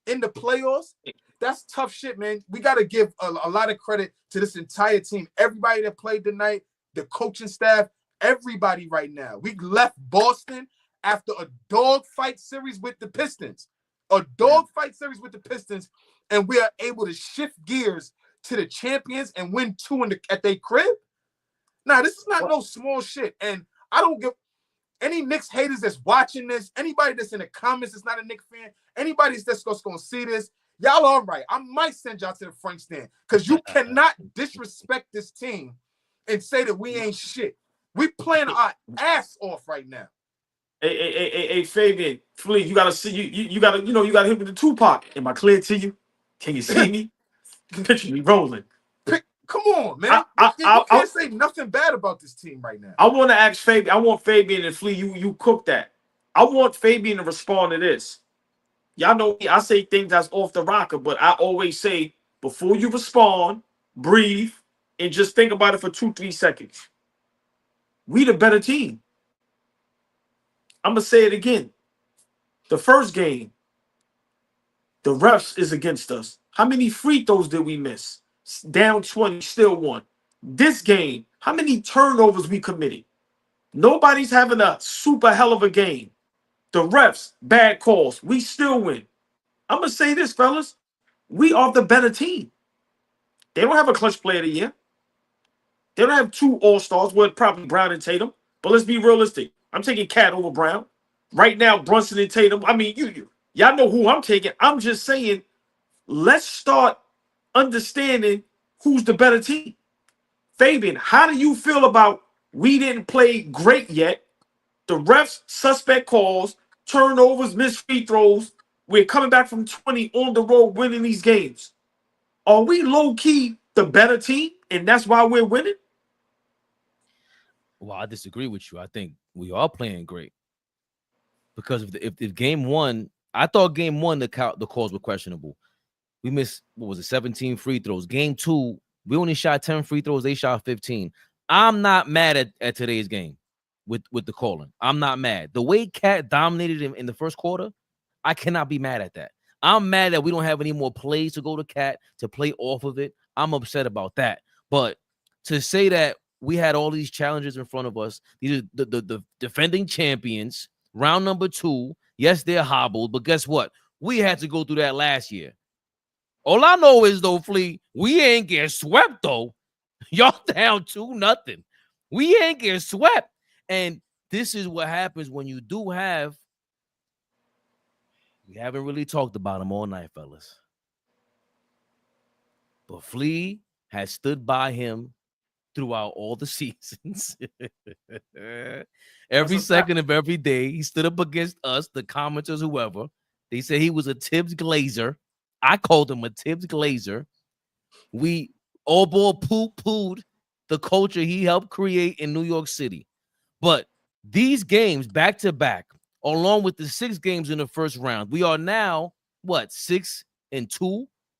S2: in the playoffs. That's tough shit, man. We got to give a lot of credit to this entire team. Everybody that played tonight, the coaching staff, everybody right now. We left Boston after a dogfight series with the Pistons. A dogfight series with the Pistons, and we are able to shift gears to the champions and win 2 at their crib. Now, this is not no small shit. And I don't give any Knicks haters that's watching this, anybody that's in the comments that's not a Knicks fan, anybody that's going to see this, y'all all right. I might send y'all to the Frank stand because you cannot disrespect this team and say that we ain't shit. We playing our ass off right now.
S3: Hey, Fabian, Flea, you gotta see you gotta hit with the Tupac. Am I clear to you? Can you see me? Picture me rolling.
S2: Come on, man. You can't say nothing bad about this team right now.
S3: I want to ask Fabian. I want Fabian and Flea. You cook that. I want Fabian to respond to this. Y'all know I say things that's off the rocker, but I always say before you respond, breathe and just think about it for 2-3 seconds. We the better team. I'm going to say it again. The first game, the refs is against us. How many free throws did we miss? Down 20, still won. This game, how many turnovers we committed? Nobody's having a super hell of a game. The refs, bad calls. We still win. I'm going to say this, fellas. We are the better team. They don't have a clutch player of the year. They don't have 2 all-stars. Well, probably Brown and Tatum. But let's be realistic. I'm taking Cat over Brown. Right now, Brunson and Tatum. I mean, y'all know who I'm taking. I'm just saying, let's start understanding who's the better team. Fabian, how do you feel about we didn't play great yet? The refs, suspect calls, turnovers, missed free throws. We're coming back from 20 on the road winning these games. Are we low-key the better team, and that's why we're winning?
S1: Well, I disagree with you. I think we are playing great. Because if game 1, I thought game 1 the calls were questionable. We missed, 17 free throws. Game 2, we only shot 10 free throws. They shot 15. I'm not mad at today's game with the calling. I'm not mad. The way Cat dominated him in the first quarter, I cannot be mad at that. I'm mad that we don't have any more plays to go to Cat to play off of it. I'm upset about that. But to say that we had all these challenges in front of us, these are the defending champions, round number 2. Yes, they're hobbled, but guess what? We had to go through that last year. All I know is, though, Flea, we ain't getting swept, though. Y'all down 2-0. We ain't getting swept. And this is what happens when you do have. We haven't really talked about him all night, fellas. But Flea has stood by him throughout all the seasons. Every second of every day, he stood up against us, the commenters, whoever. They said he was a Tibbs Glazer. I called him a Tibbs Glazer. We AllBall poo-pooed the culture he helped create in New York City. But these games back-to-back, along with the 6 games in the first round, we are now, 6-2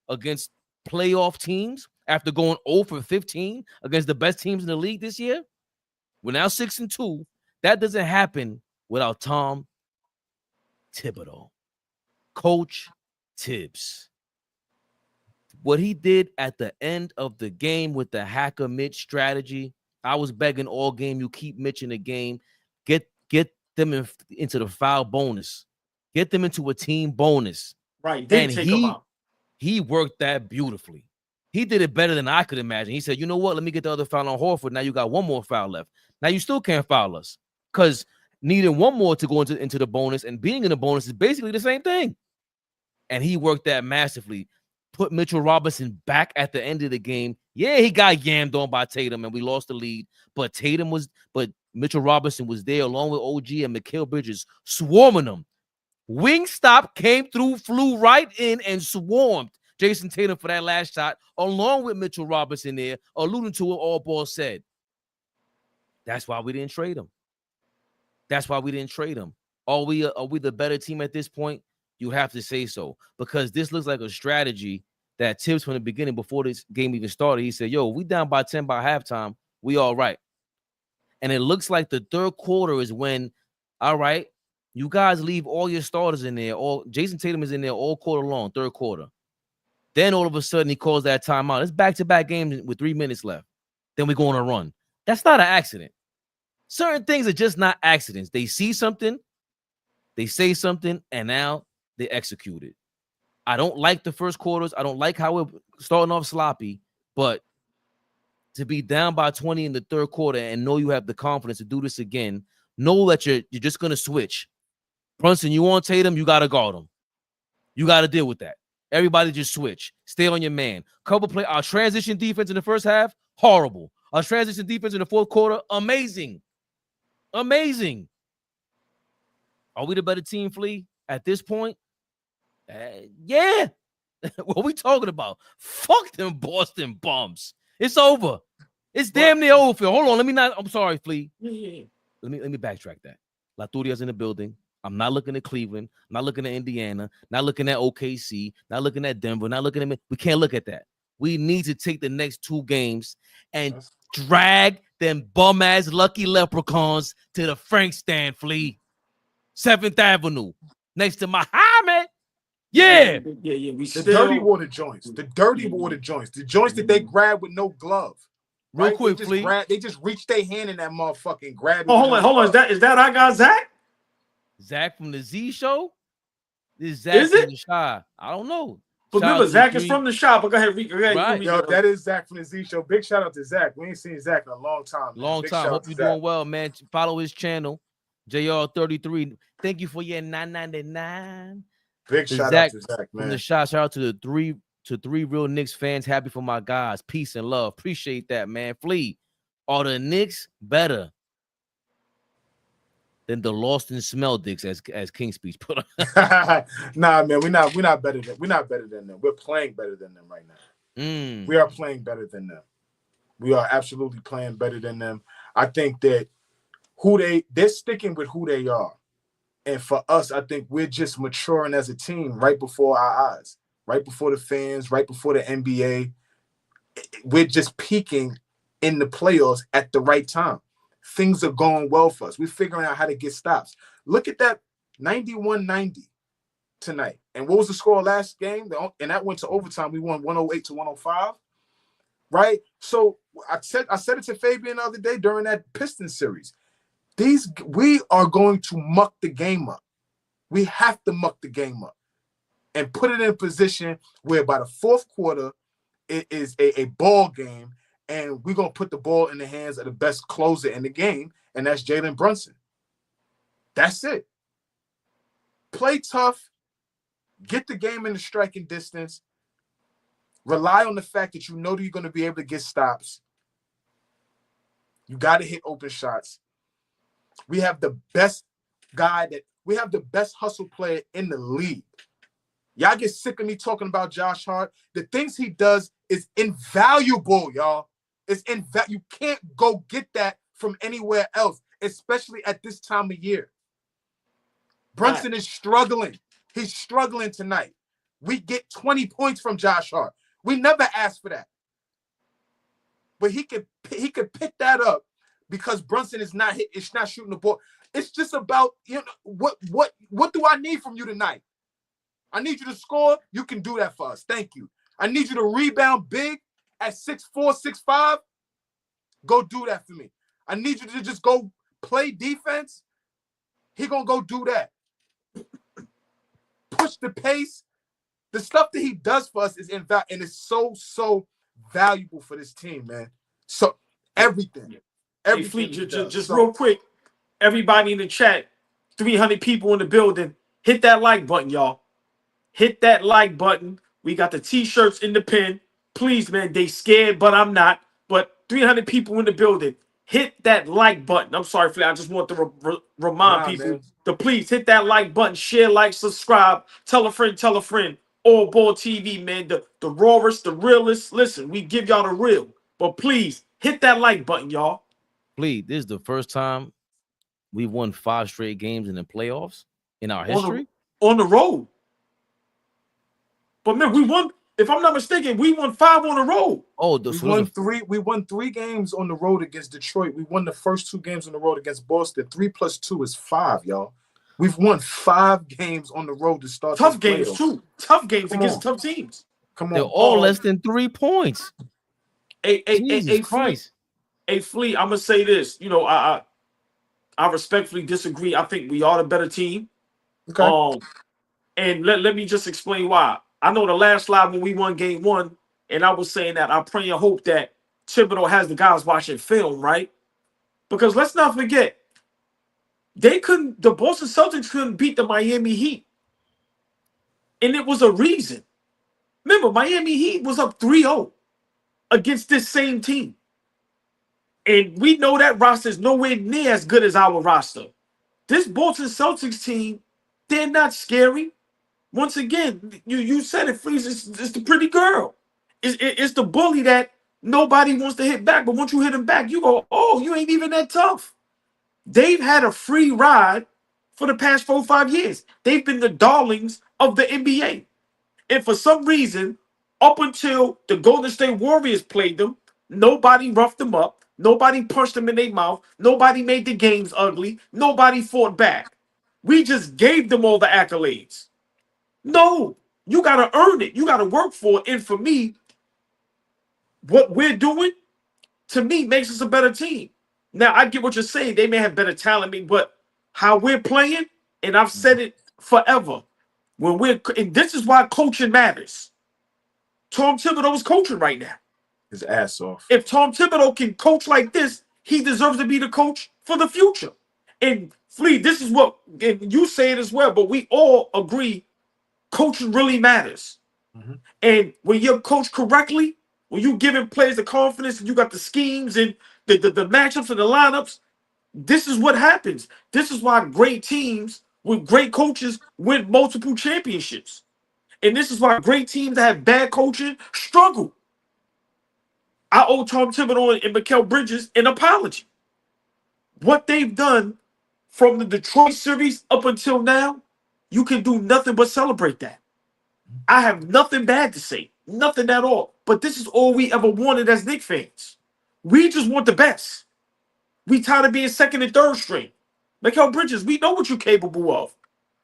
S1: against playoff teams after going 0-15 against the best teams in the league this year. We're now 6-2. That doesn't happen without Tom Thibodeau. Coach Tibbs. What he did at the end of the game with the hacker Mitch strategy, I was begging all game, you keep Mitch in the game. Get them into the foul bonus. Get them into a team bonus.
S3: Right. Then take them out.
S1: He worked that beautifully. He did it better than I could imagine. He said, you know what? Let me get the other foul on Horford. Now you got 1 more foul left. Now you still can't foul us because needing 1 more to go into the bonus and being in the bonus is basically the same thing. And he worked that massively. Put Mitchell Robinson back at the end of the game. Yeah, he got yammed on by Tatum and we lost the lead. But Mitchell Robinson was there along with OG and Mikal Bridges swarming them. Wingstop came through, flew right in and swarmed Jason Tatum for that last shot, along with Mitchell Robinson there, alluding to what AllBall said. That's why we didn't trade him. That's why we didn't trade him. Are we the better team at this point? you have to say so, because this looks like a strategy that Tibbs from the beginning, before this game even started, he said, yo, we down by 10 by halftime, we all right. And it looks like the third quarter is when, all right, you guys leave all your starters in there. All Jason Tatum is in there all quarter long, third quarter. Then all of a sudden he calls that timeout. It's back-to-back games with 3 minutes left. Then we go on a run. That's not an accident. Certain things are just not accidents. They see something, they say something, and now they execute it. I don't like the first quarters. I don't like how we're starting off sloppy, but to be down by 20 in the third quarter and know you have the confidence to do this again, know that you're just going to switch. Brunson, you want Tatum, you got to guard him. You got to deal with that. Everybody just switch. Stay on your man. Cover play. Our transition defense in the first half, horrible. Our transition defense in the fourth quarter, amazing. Amazing. Are we the better team, Flea, at this point? Yeah. What are we talking about? Fuck them Boston bums. It's over. It's damn near over, Phil. Hold on. I'm sorry, Flea. Let me backtrack that. Laturia's in the building. I'm not looking at Cleveland. I'm not looking at Indiana. Not looking at OKC. Not looking at Denver. Not looking at... We can't look at that. We need to take the next 2 games and drag them bum-ass lucky leprechauns to the Frank stand, Flea. 7th Avenue. Next to Muhammad. Yeah.
S2: The dirty water joints. The dirty water joints. The joints that they grab with no glove.
S1: Real quick, Flea.
S2: They just reach their hand in that motherfucking and grab it.
S3: Oh, hold on. Is that our guy, Zach?
S1: Zach from the Z Show? This Zach from the Shy. I don't know.
S3: But remember, Zach is from the shop. But go ahead,
S1: right.
S2: Yo, that is Zach from the Z Show. Big shout out to Zach. We ain't seen Zach in a long time.
S1: Long time. Hope you're doing well, man. Follow his channel, JR33. Thank you for your $9.99.
S2: Big shout out to Zach, man.
S1: From the Shy. Shout out to the three real Knicks fans. Happy for my guys. Peace and love. Appreciate that, man. Flea, are the Knicks better than the Lost and Smell Dicks, as King Speech put on?
S2: Nah, man, we're not better than them. We're playing better than them right now. We are playing better than them. We are absolutely playing better than them. I think that they're sticking with who they are. And for us, I think we're just maturing as a team right before our eyes, right before the fans, right before the NBA. We're just peaking in the playoffs at the right time. Things are going well for us. We're figuring out how to get stops. Look at that 91-90 tonight. And what was the score last game? And that went to overtime. We won 108-105, right? So I said it to Fabian the other day during that Pistons series. We are going to muck the game up. We have to muck the game up and put it in a position where by the fourth quarter, it is a ball game, and we're going to put the ball in the hands of the best closer in the game, and that's Jaylen Brunson. That's it. Play tough, get the game in the striking distance, rely on the fact that you know that you're going to be able to get stops. You got to hit open shots. We have the best hustle player in the league. Y'all get sick of me talking about Josh Hart. The things he does is invaluable, y'all. You can't go get that from anywhere else, especially at this time of year. Brunson is struggling. He's struggling tonight. We get 20 points from Josh Hart. We never asked for that. But he could pick that up because Brunson is not shooting the ball. It's just about, what do I need from you tonight? I need you to score. You can do that for us. Thank you. I need you to rebound big at 6'4", 6'5". Go do that for me. I need you to just go play defense. He gonna go do that. Push the pace. The stuff that he does for us is invaluable, and it's so valuable for this team, man. So everything.
S3: Hey, Fleet, just real quick, everybody in the chat, 300 people in the building, hit that like button, y'all. Hit that like button. We got the t-shirts in the pin. Please, man, they scared, but I'm not. But 300 people in the building, hit that like button. I'm sorry, Fleet, I just want to remind people to please hit that like button, share, like, subscribe, tell a friend, AllBall TV, man, the rawest, the realest. Listen, we give y'all the real, but please hit that like button, y'all.
S1: Please, this is the first time we've won 5 straight games in the playoffs in our history.
S3: On the road. But man, we won. If I'm not mistaken, we won 5 on the road.
S1: Oh,
S2: We won 3 games on the road against Detroit. We won the first 2 games on the road against Boston. 3 + 2 is 5, y'all. We've won 5 games on the road to start.
S3: Tough games too. Tough games against tough teams.
S2: Come on,
S1: they're all less than 3 points.
S3: Jesus
S1: Christ.
S3: Flea, I'm gonna say this. You know, I respectfully disagree. I think we are the better team.
S2: Okay.
S3: And let me just explain why. I know the last slide when we won game 1, and I was saying that I pray and hope that Thibodeau has the guys watching film, right? Because let's not forget, the Boston Celtics couldn't beat the Miami Heat. And it was a reason. Remember, Miami Heat was up 3-0 against this same team. And we know that roster is nowhere near as good as our roster. This Boston Celtics team, they're not scary. Once again, you said it, Freeze. It's the pretty girl. It's the bully that nobody wants to hit back. But once you hit him back, you go, oh, you ain't even that tough. They've had a free ride for the past 4 or 5 years. They've been the darlings of the NBA. And for some reason, up until the Golden State Warriors played them, nobody roughed them up. Nobody punched them in their mouth. Nobody made the games ugly. Nobody fought back. We just gave them all the accolades. No, you got to earn it. You got to work for it. And for me, what we're doing, to me, makes us a better team. Now, I get what you're saying. They may have better talent, but how we're playing, and I've said it forever, and this is why coaching matters. Tom Thibodeau is coaching right now.
S2: His ass off.
S3: If Tom Thibodeau can coach like this, he deserves to be the coach for the future. And Flea, this is what, and you say it as well, but we all agree coaching really matters.
S2: Mm-hmm.
S3: And when you're coached correctly, when you giving players the confidence and you got the schemes and the matchups and the lineups, this is what happens. This is why great teams with great coaches win multiple championships. And this is why great teams that have bad coaching struggle. I owe Tom Thibodeau and Mikal Bridges an apology. What they've done from the Detroit series up until now, you can do nothing but celebrate that. I have nothing bad to say, nothing at all. But this is all we ever wanted as Knicks fans. We just want the best. We tired of being second and third string. Mikal Bridges, we know what you're capable of.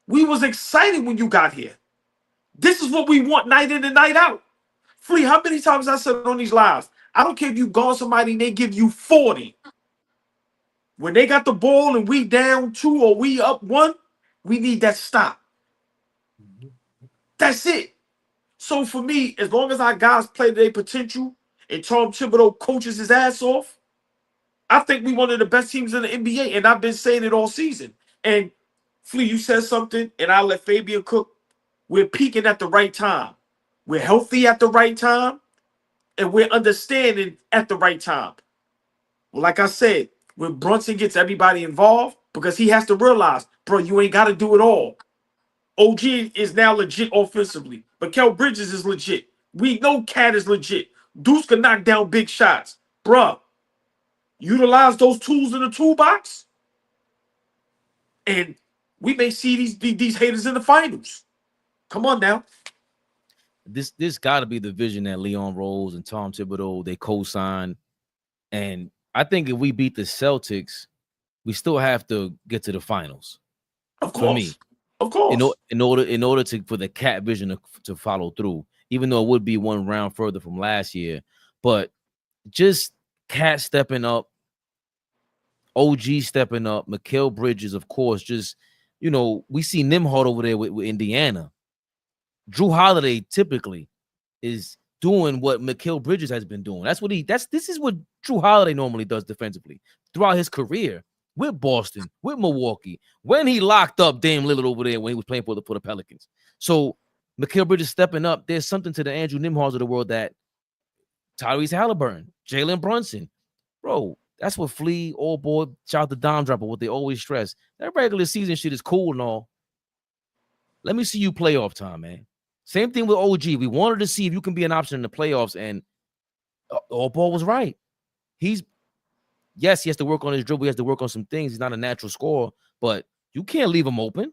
S3: We was excited when you got here. This is what we want night in and night out. Flea, how many times I said on these lives, I don't care if you guard somebody and they give you 40. When they got the ball and we down 2 or we up 1, we need that stop. That's it. So for me, as long as our guys play to their potential and Tom Thibodeau coaches his ass off, I think we one of the best teams in the NBA, and I've been saying it all season. And Flea, you said something, and I'll let Fabian cook. We're peaking at the right time. We're healthy at the right time, and we're understanding at the right time. Well, like I said, when Brunson gets everybody involved, because he has to realize, bro, you ain't got to do it all. OG is now legit offensively. Mikal Bridges is legit. We know Cat is legit. Deuce can knock down big shots. Bruh, utilize those tools in the toolbox, and we may see these haters in the finals. Come on now.
S1: This got to be the vision that Leon Rose and Tom Thibodeau, they co-signed. And I think if we beat the Celtics, we still have to get to the finals.
S3: Of course.
S1: For me.
S3: Of course.
S1: In order for the Cat vision to follow through, even though it would be one round further from last year. But just Cat stepping up, OG stepping up, Mikal Bridges, of course, just, we see Nimhard over there with Indiana. Drew Holiday typically is doing what Mikal Bridges has been doing. This is what Drew Holiday normally does defensively throughout his career with Boston, with Milwaukee, when he locked up Dame Lillard over there when he was playing for the Pelicans. So Mikal Bridges stepping up. There's something to the Andrew Nimhards of the world that Tyrese Halliburton, Jaylen Brunson, bro. That's what Flea, AllBall, shout out to Dime Dropper, what they always stress. That regular season shit is cool and all. Let me see you playoff time, man. Same thing with OG. We wanted to see if you can be an option in the playoffs, and AllBall was right. Yes, he has to work on his dribble. He has to work on some things. He's not a natural scorer, but you can't leave him open.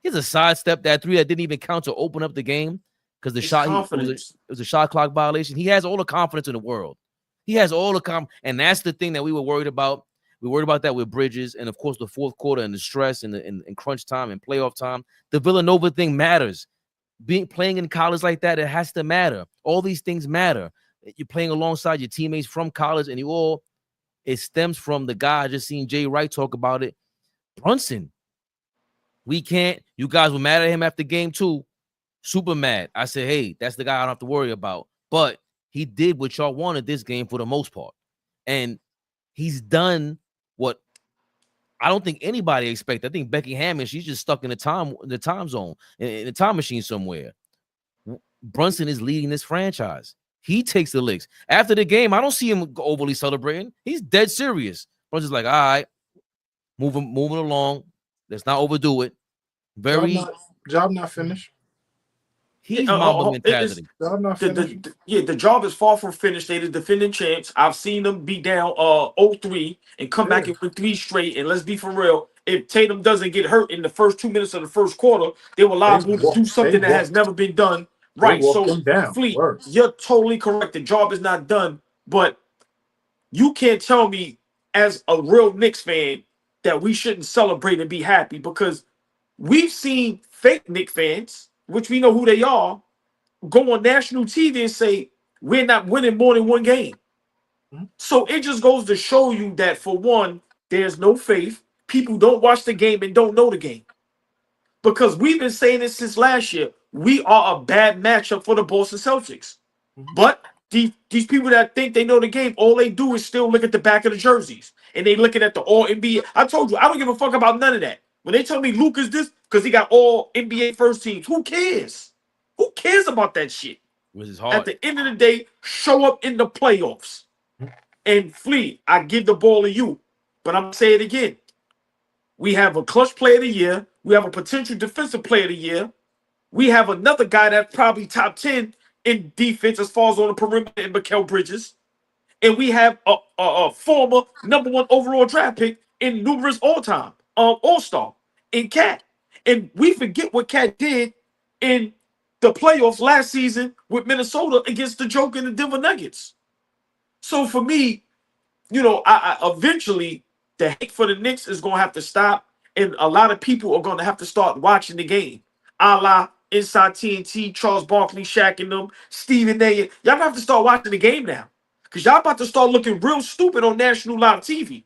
S1: He's a sidestep, that 3 that didn't even count to open up the game. because the
S3: His
S1: shot
S3: confidence.
S1: it was a shot clock violation. He has all the confidence in the world. He has all the and that's the thing that we were worried about. We worried about that with Bridges, and of course the fourth quarter and the stress and the crunch time and playoff time. The Villanova thing matters. Playing in college like that, it has to matter. All these things matter. You're playing alongside your teammates from college, and it stems from the guy I just seen Jay Wright talk about it. Brunson. You guys were mad at him after game 2. Super mad. I said, hey, that's the guy I don't have to worry about. But he did what y'all wanted this game for the most part. And he's done what I don't think anybody expected. I think Becky Hammond, she's just stuck in the time zone, in the time machine somewhere. Brunson is leading this franchise. He takes the licks. After the game, I don't see him overly celebrating. He's dead serious. Brunson's like, all right, moving along. Let's not overdo it.
S4: Job not finished.
S1: He's Mamba mentality.
S4: Job not finished.
S3: The job is far from finished. They the defending champs. I've seen them be down 0-3 and come back and win 3 straight. And let's be for real, if Tatum doesn't get hurt in the first 2 minutes of the first quarter, they will liable to do something that has never been done. Right. So Fleet, you're totally correct. The job is not done, but you can't tell me as a real Knicks fan that we shouldn't celebrate and be happy, because we've seen fake Knicks fans, which we know who they are, go on national TV and say, we're not winning more than one game. So it just goes to show you that, for one, there's no faith. People don't watch the game and don't know the game. Because we've been saying this since last year. We are a bad matchup for the Boston Celtics. But these people that think they know the game, all they do is still look at the back of the jerseys. And they looking at the all-NBA. I told you, I don't give a fuck about none of that. When they tell me Luka's this, because he got all NBA first teams, who cares? Who cares about that shit? At the end of the day, show up in the playoffs. And Flea, I give the ball to you. But I'm going to say it again. We have a clutch player of the year. We have a potential defensive player of the year. We have another guy that's probably top 10 in defense as far as on the perimeter in Mikal Bridges. And we have a former #1 overall draft pick in numerous all-time all-star in Cat. And we forget what Cat did in the playoffs last season with Minnesota against the Joker and the Denver Nuggets. So for me, I eventually the hate for the Knicks is going to have to stop, and a lot of people are going to have to start watching the game. A la Inside TNT, Charles Barkley, Shaq and them, Stephen A. Y'all going to have to start watching the game now, because y'all about to start looking real stupid on national live TV.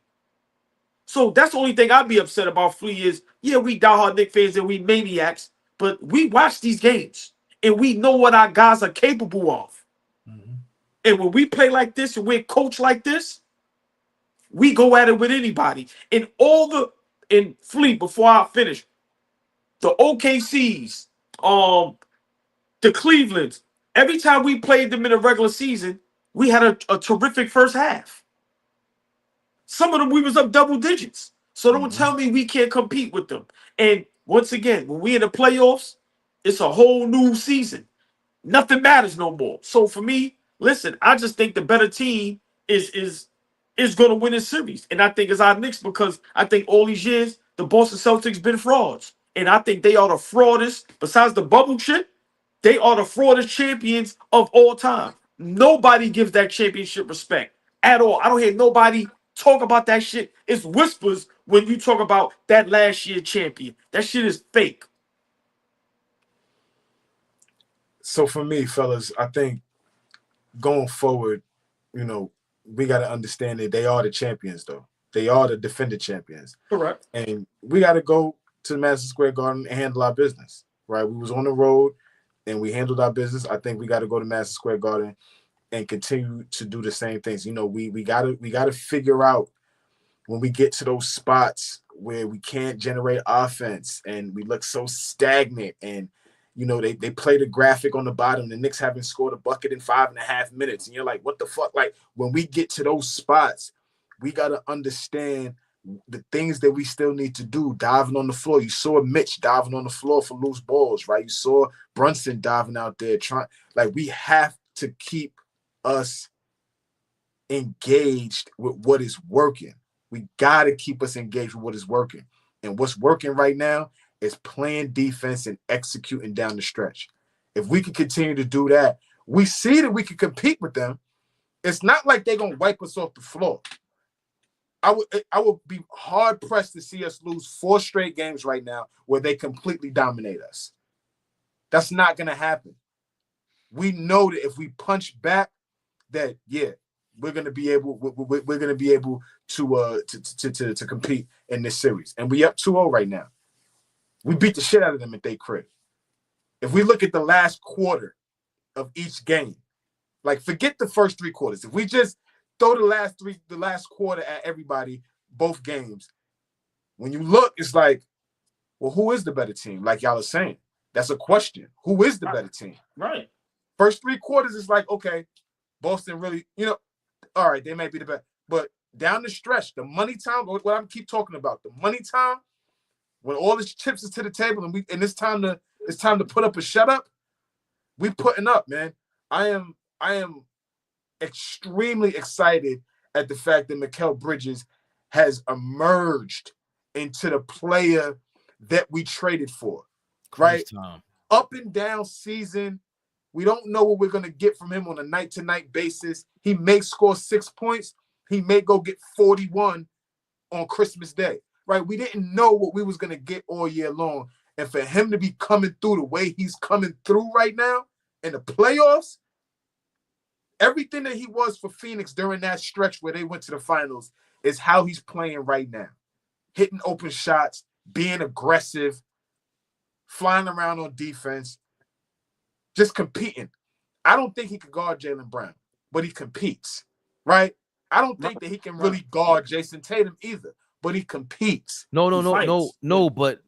S3: So that's the only thing I'd be upset about, Flea, is, yeah, we diehard Knicks fans and we maniacs, but we watch these games, and we know what our guys are capable of. And when we play like this and we're coached like this, we go at it with anybody. And Flea, before I finish, the OKCs, the Clevelands, every time we played them in the regular season, we had a terrific first half. Some of them we was up double digits. So don't tell me we can't compete with them. And once again, when we in the playoffs, it's a whole new season. Nothing matters no more. So for me, listen, I just think the better team is going to win this series. And I think it's our Knicks, because I think all these years, the Boston Celtics been frauds. And I think they are the fraudest, besides the bubble shit, they are the fraudest champions of all time. Nobody gives that championship respect at all. I don't hear nobody talk about that shit. It's whispers when you talk about that last year champion. That shit is fake.
S4: So for me, fellas, I think going forward, we got to understand that they are the champions, though. They are the defending champions.
S3: Correct.
S4: And we got to go to Madison Square Garden and handle our business, right? We was on the road and we handled our business. I think we got to go to Madison Square Garden and continue to do the same things. We gotta figure out when we get to those spots where we can't generate offense and we look so stagnant, and they play the graphic on the bottom. The Knicks haven't scored a bucket in 5.5 minutes, and you're like, what the fuck? Like, when we get to those spots, we gotta understand the things that we still need to do. Diving on the floor. You saw Mitch diving on the floor for loose balls, right? You saw Brunson diving out there trying. Like, we have to keep us engaged with what is working. We got to keep us engaged with what is working. And what's working right now is playing defense and executing down the stretch. If we can continue to do that, we see that we can compete with them. It's not like they're gonna wipe us off the floor. I would be hard pressed to see us lose 4 straight games right now where they completely dominate us. That's not gonna happen. We know that if we punch back, that we're gonna be able to compete in this series. And we up 2-0 right now. We beat the shit out of them at their crib. If we look at the last quarter of each game, like forget the first 3 quarters. If we just throw the last quarter at everybody, both games, when you look, it's like, well, who is the better team? Like y'all are saying. That's a question. Who is the better team?
S3: Right.
S4: First 3 quarters is like, okay, Boston really, all right, they may be the best. But down the stretch, the money time, what I keep talking about, the money time, when all the chips is to the table and it's time to put up a shut up, we putting up, man. I am extremely excited at the fact that Mikal Bridges has emerged into the player that we traded for. Right? Up and down season. We don't know what we're going to get from him on a night-to-night basis. He may score 6 points. He may go get 41 on Christmas Day. Right? We didn't know what we was going to get all year long. And for him to be coming through the way he's coming through right now in the playoffs, everything that he was for Phoenix during that stretch where they went to the finals is how he's playing right now. Hitting open shots, being aggressive, flying around on defense, just competing. I don't think he could guard Jaylen Brown, but he competes, right? I don't think that he can really guard Jason Tatum either, but he competes.
S1: No, but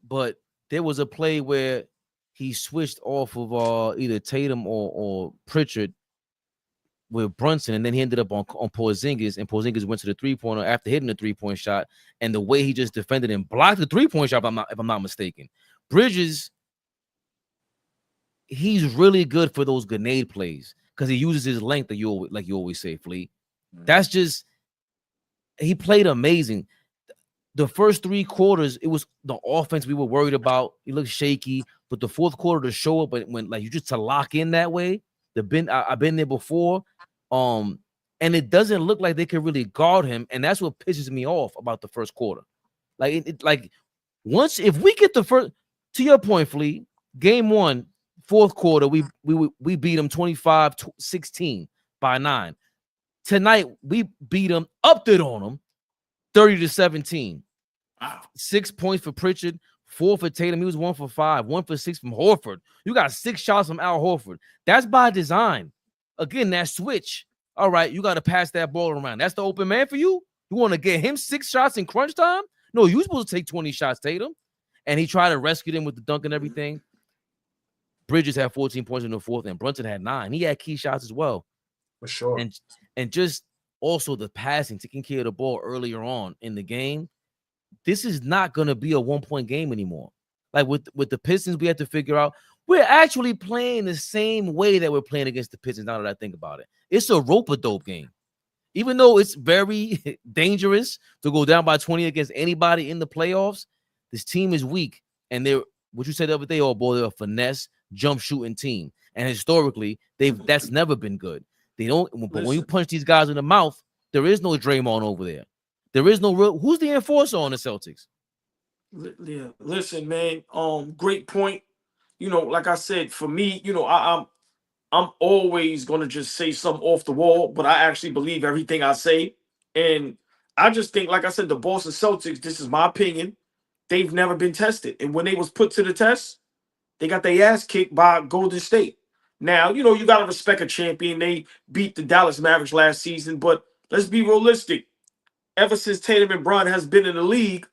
S1: there was a play where he switched off of either Tatum or Pritchard with Brunson, and then he ended up on Porzingis, and Porzingis went to the 3-pointer after hitting the 3-point shot, and the way he just defended and blocked the 3-point shot, if I'm not mistaken. Bridges, he's really good for those grenade plays because he uses his length, like you always say, Flea. That's just, he played amazing. The first 3 quarters, it was the offense we were worried about. He looked shaky, but the fourth quarter to show up when like you just to lock in that way. I've been there before, and it doesn't look like they can really guard him, and that's what pisses me off about the first quarter. Like if we get the first, to your point, Flea, game 1, fourth quarter, we beat them 25-16 by 9. Tonight we beat them, upped it on them, 30-17. Wow. 6 points for Pritchard, 4 for Tatum. He was 1 for 5, 1 for 6 from Horford. You got 6 shots from Al Horford. That's by design. Again, that switch. All right, you got to pass that ball around. That's the open man for you. You want to get him 6 shots in crunch time? No, you're supposed to take 20 shots, Tatum. And he tried to rescue them with the dunk and everything. Bridges had 14 points in the fourth, and Brunson had 9. He had key shots as well.
S4: For sure.
S1: And just also the passing, taking care of the ball earlier on in the game. This is not going to be a 1-point game anymore. Like with the Pistons, we have to figure out we're actually playing the same way that we're playing against the Pistons. Now that I think about it, it's a rope-a-dope game. Even though it's very dangerous to go down by 20 against anybody in the playoffs, this team is weak. And they're, what you said the other day, they're a finesse jump shooting team. And historically, that's never been good. They don't. But when you punch these guys in the mouth, there is no Draymond over there. There is no real. Who's the enforcer on the Celtics?
S3: Yeah, listen, man. Great point. Like I said, for me, I'm always gonna just say something off the wall, but I actually believe everything I say. And I just think, like I said, the Boston Celtics, this is my opinion, they've never been tested. And when they was put to the test, they got their ass kicked by Golden State. Now, you got to respect a champion. They beat the Dallas Mavericks last season, but let's be realistic. Ever since Tatum and Brown has been in the league,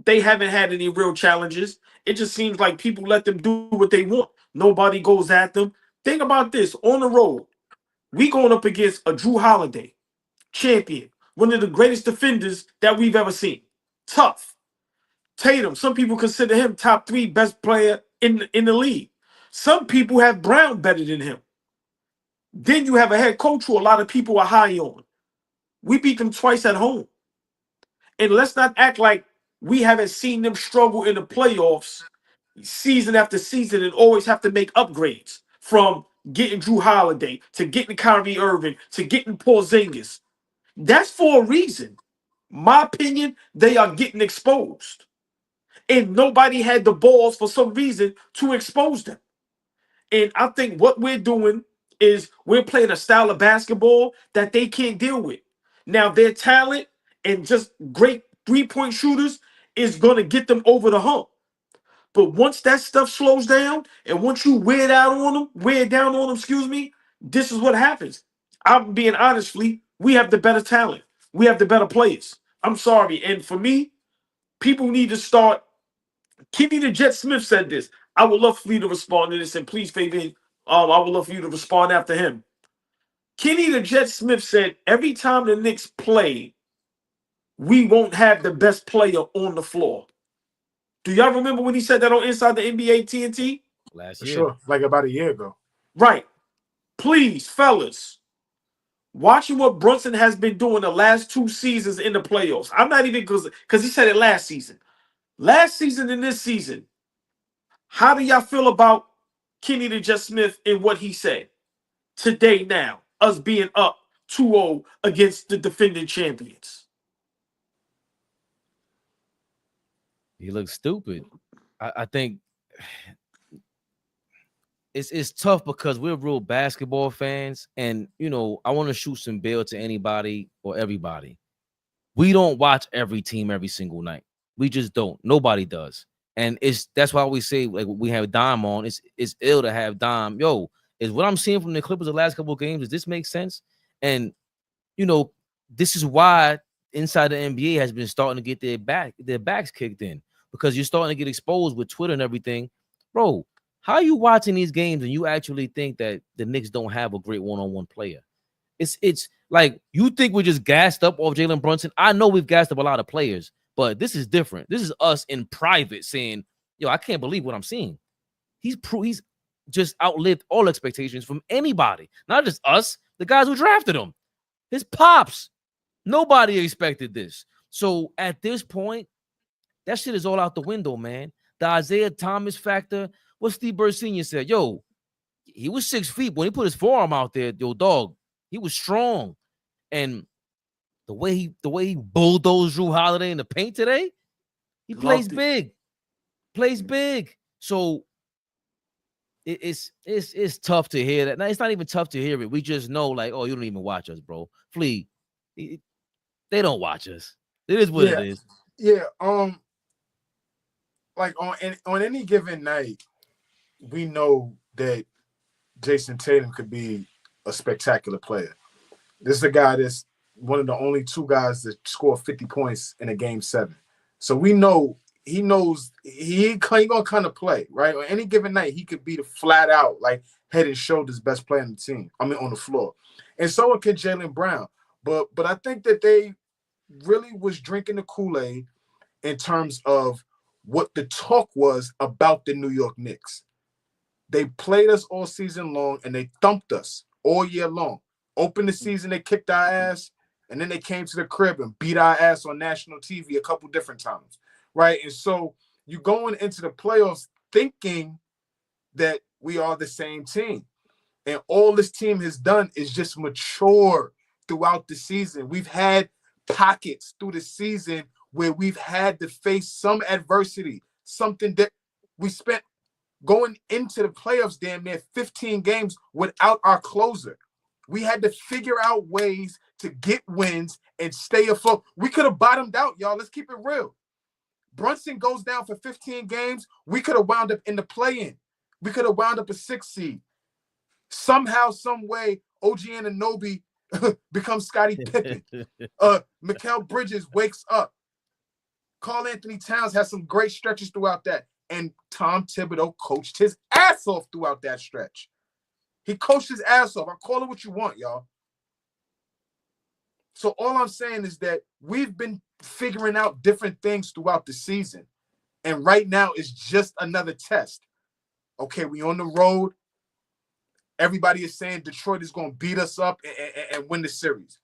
S3: they haven't had any real challenges. It just seems like people let them do what they want. Nobody goes at them. Think about this. On the road, we going up against a Drew Holiday, champion, one of the greatest defenders that we've ever seen. Tough. Tatum, some people consider him top 3 best player in the league. Some people have Brown better than him. Then you have a head coach who a lot of people are high on. We beat them twice at home. And let's not act like we haven't seen them struggle in the playoffs season after season and always have to make upgrades from getting Drew Holiday to getting Kyrie Irving to getting Porzingis. That's for a reason. My opinion, they are getting exposed. And nobody had the balls for some reason to expose them. And I think what we're doing is we're playing a style of basketball that they can't deal with. Now, their talent and just great three-point shooters is going to get them over the hump. But once that stuff slows down and once you wear down on them, excuse me, this is what happens. I'm being honest, Fleet. We have the better talent. We have the better players. I'm sorry. And for me, people need to start. Kenny the Jet Smith said this. I would love for you to respond to this. And please, Fabian, I would love for you to respond after him. Kenny the Jet Smith said, every time the Knicks play, we won't have the best player on the floor. Do y'all remember when he said that on Inside the NBA TNT?
S1: Last
S4: For
S1: year.
S4: sure, like about a year ago.
S3: Right. Please, fellas, watching what Brunson has been doing the last 2 seasons in the playoffs. I'm not even because he said it last season. Last season and this season, how do y'all feel about Kenny the Jet Smith and what he said today now, us being up 2-0 against the defending champions?
S1: He looks stupid. I think it's tough because we're real basketball fans, and you know, I want to shoot some bail to anybody or everybody. We don't watch every team every single night. We just don't. Nobody does. And that's why we say, like, we have Dime on. It's ill to have Dime. Yo, is what I'm seeing from the Clippers the last couple of games, does this make sense? And you know, this is why Inside the NBA has been starting to get their backs kicked in, because you're starting to get exposed with Twitter and everything. Bro, how are you watching these games and you actually think that the Knicks don't have a great one-on-one player? It's like, you think we're just gassed up off Jaylen Brunson. I know we've gassed up a lot of players, but this is different. This is us in private saying, yo, I can't believe what I'm seeing. He's just outlived all expectations from anybody, not just us, the guys who drafted him. His pops. Nobody expected this. So at this point, that shit is all out the window, man. The Isaiah Thomas factor. What Steve Burr Sr. said, yo, he was 6 feet. When he put his forearm out there, yo, dog, he was strong. And the way he bulldozed Drew Holiday in the paint today, he plays big. Plays big. So it's tough to hear that. Now, it's not even tough to hear it. We just know, like, oh, you don't even watch us, bro. Flea. They don't watch us. It is what it is.
S4: Yeah. Like on any given night, we know that Jason Tatum could be a spectacular player. This is a guy that's one of the only 2 guys that score 50 points in a game 7. So we know he knows he gonna kind of play, right? On any given night, he could be the flat out, like, head and shoulders best player on the team. I mean, on the floor. And so could Jaylen Brown. But I think that they really was drinking the Kool-Aid in terms of what the talk was about the New York Knicks. They played us all season long and they thumped us all year long. Opened the season, they kicked our ass, and then they came to the crib and beat our ass on national TV a couple different times, right? And so you're going into the playoffs thinking that we are the same team. And all this team has done is just mature throughout the season. We've had pockets through the season where we've had to face some adversity, something that we spent going into the playoffs damn near 15 games without our closer. We had to figure out ways to get wins and stay afloat. We could have bottomed out, y'all. Let's keep it real. Brunson goes down for 15 games. We could have wound up in the play-in. We could have wound up a 6 seed. Somehow, some way, OG Anunoby becomes Scottie Pippen. Mikal Bridges wakes up. Karl Anthony Towns has some great stretches throughout that. And Tom Thibodeau coached his ass off throughout that stretch. He coached his ass off. I'll call it what you want, y'all. So all I'm saying is that we've been figuring out different things throughout the season. And right now it's just another test. Okay, we on the road. Everybody is saying Detroit is going to beat us up and win the series.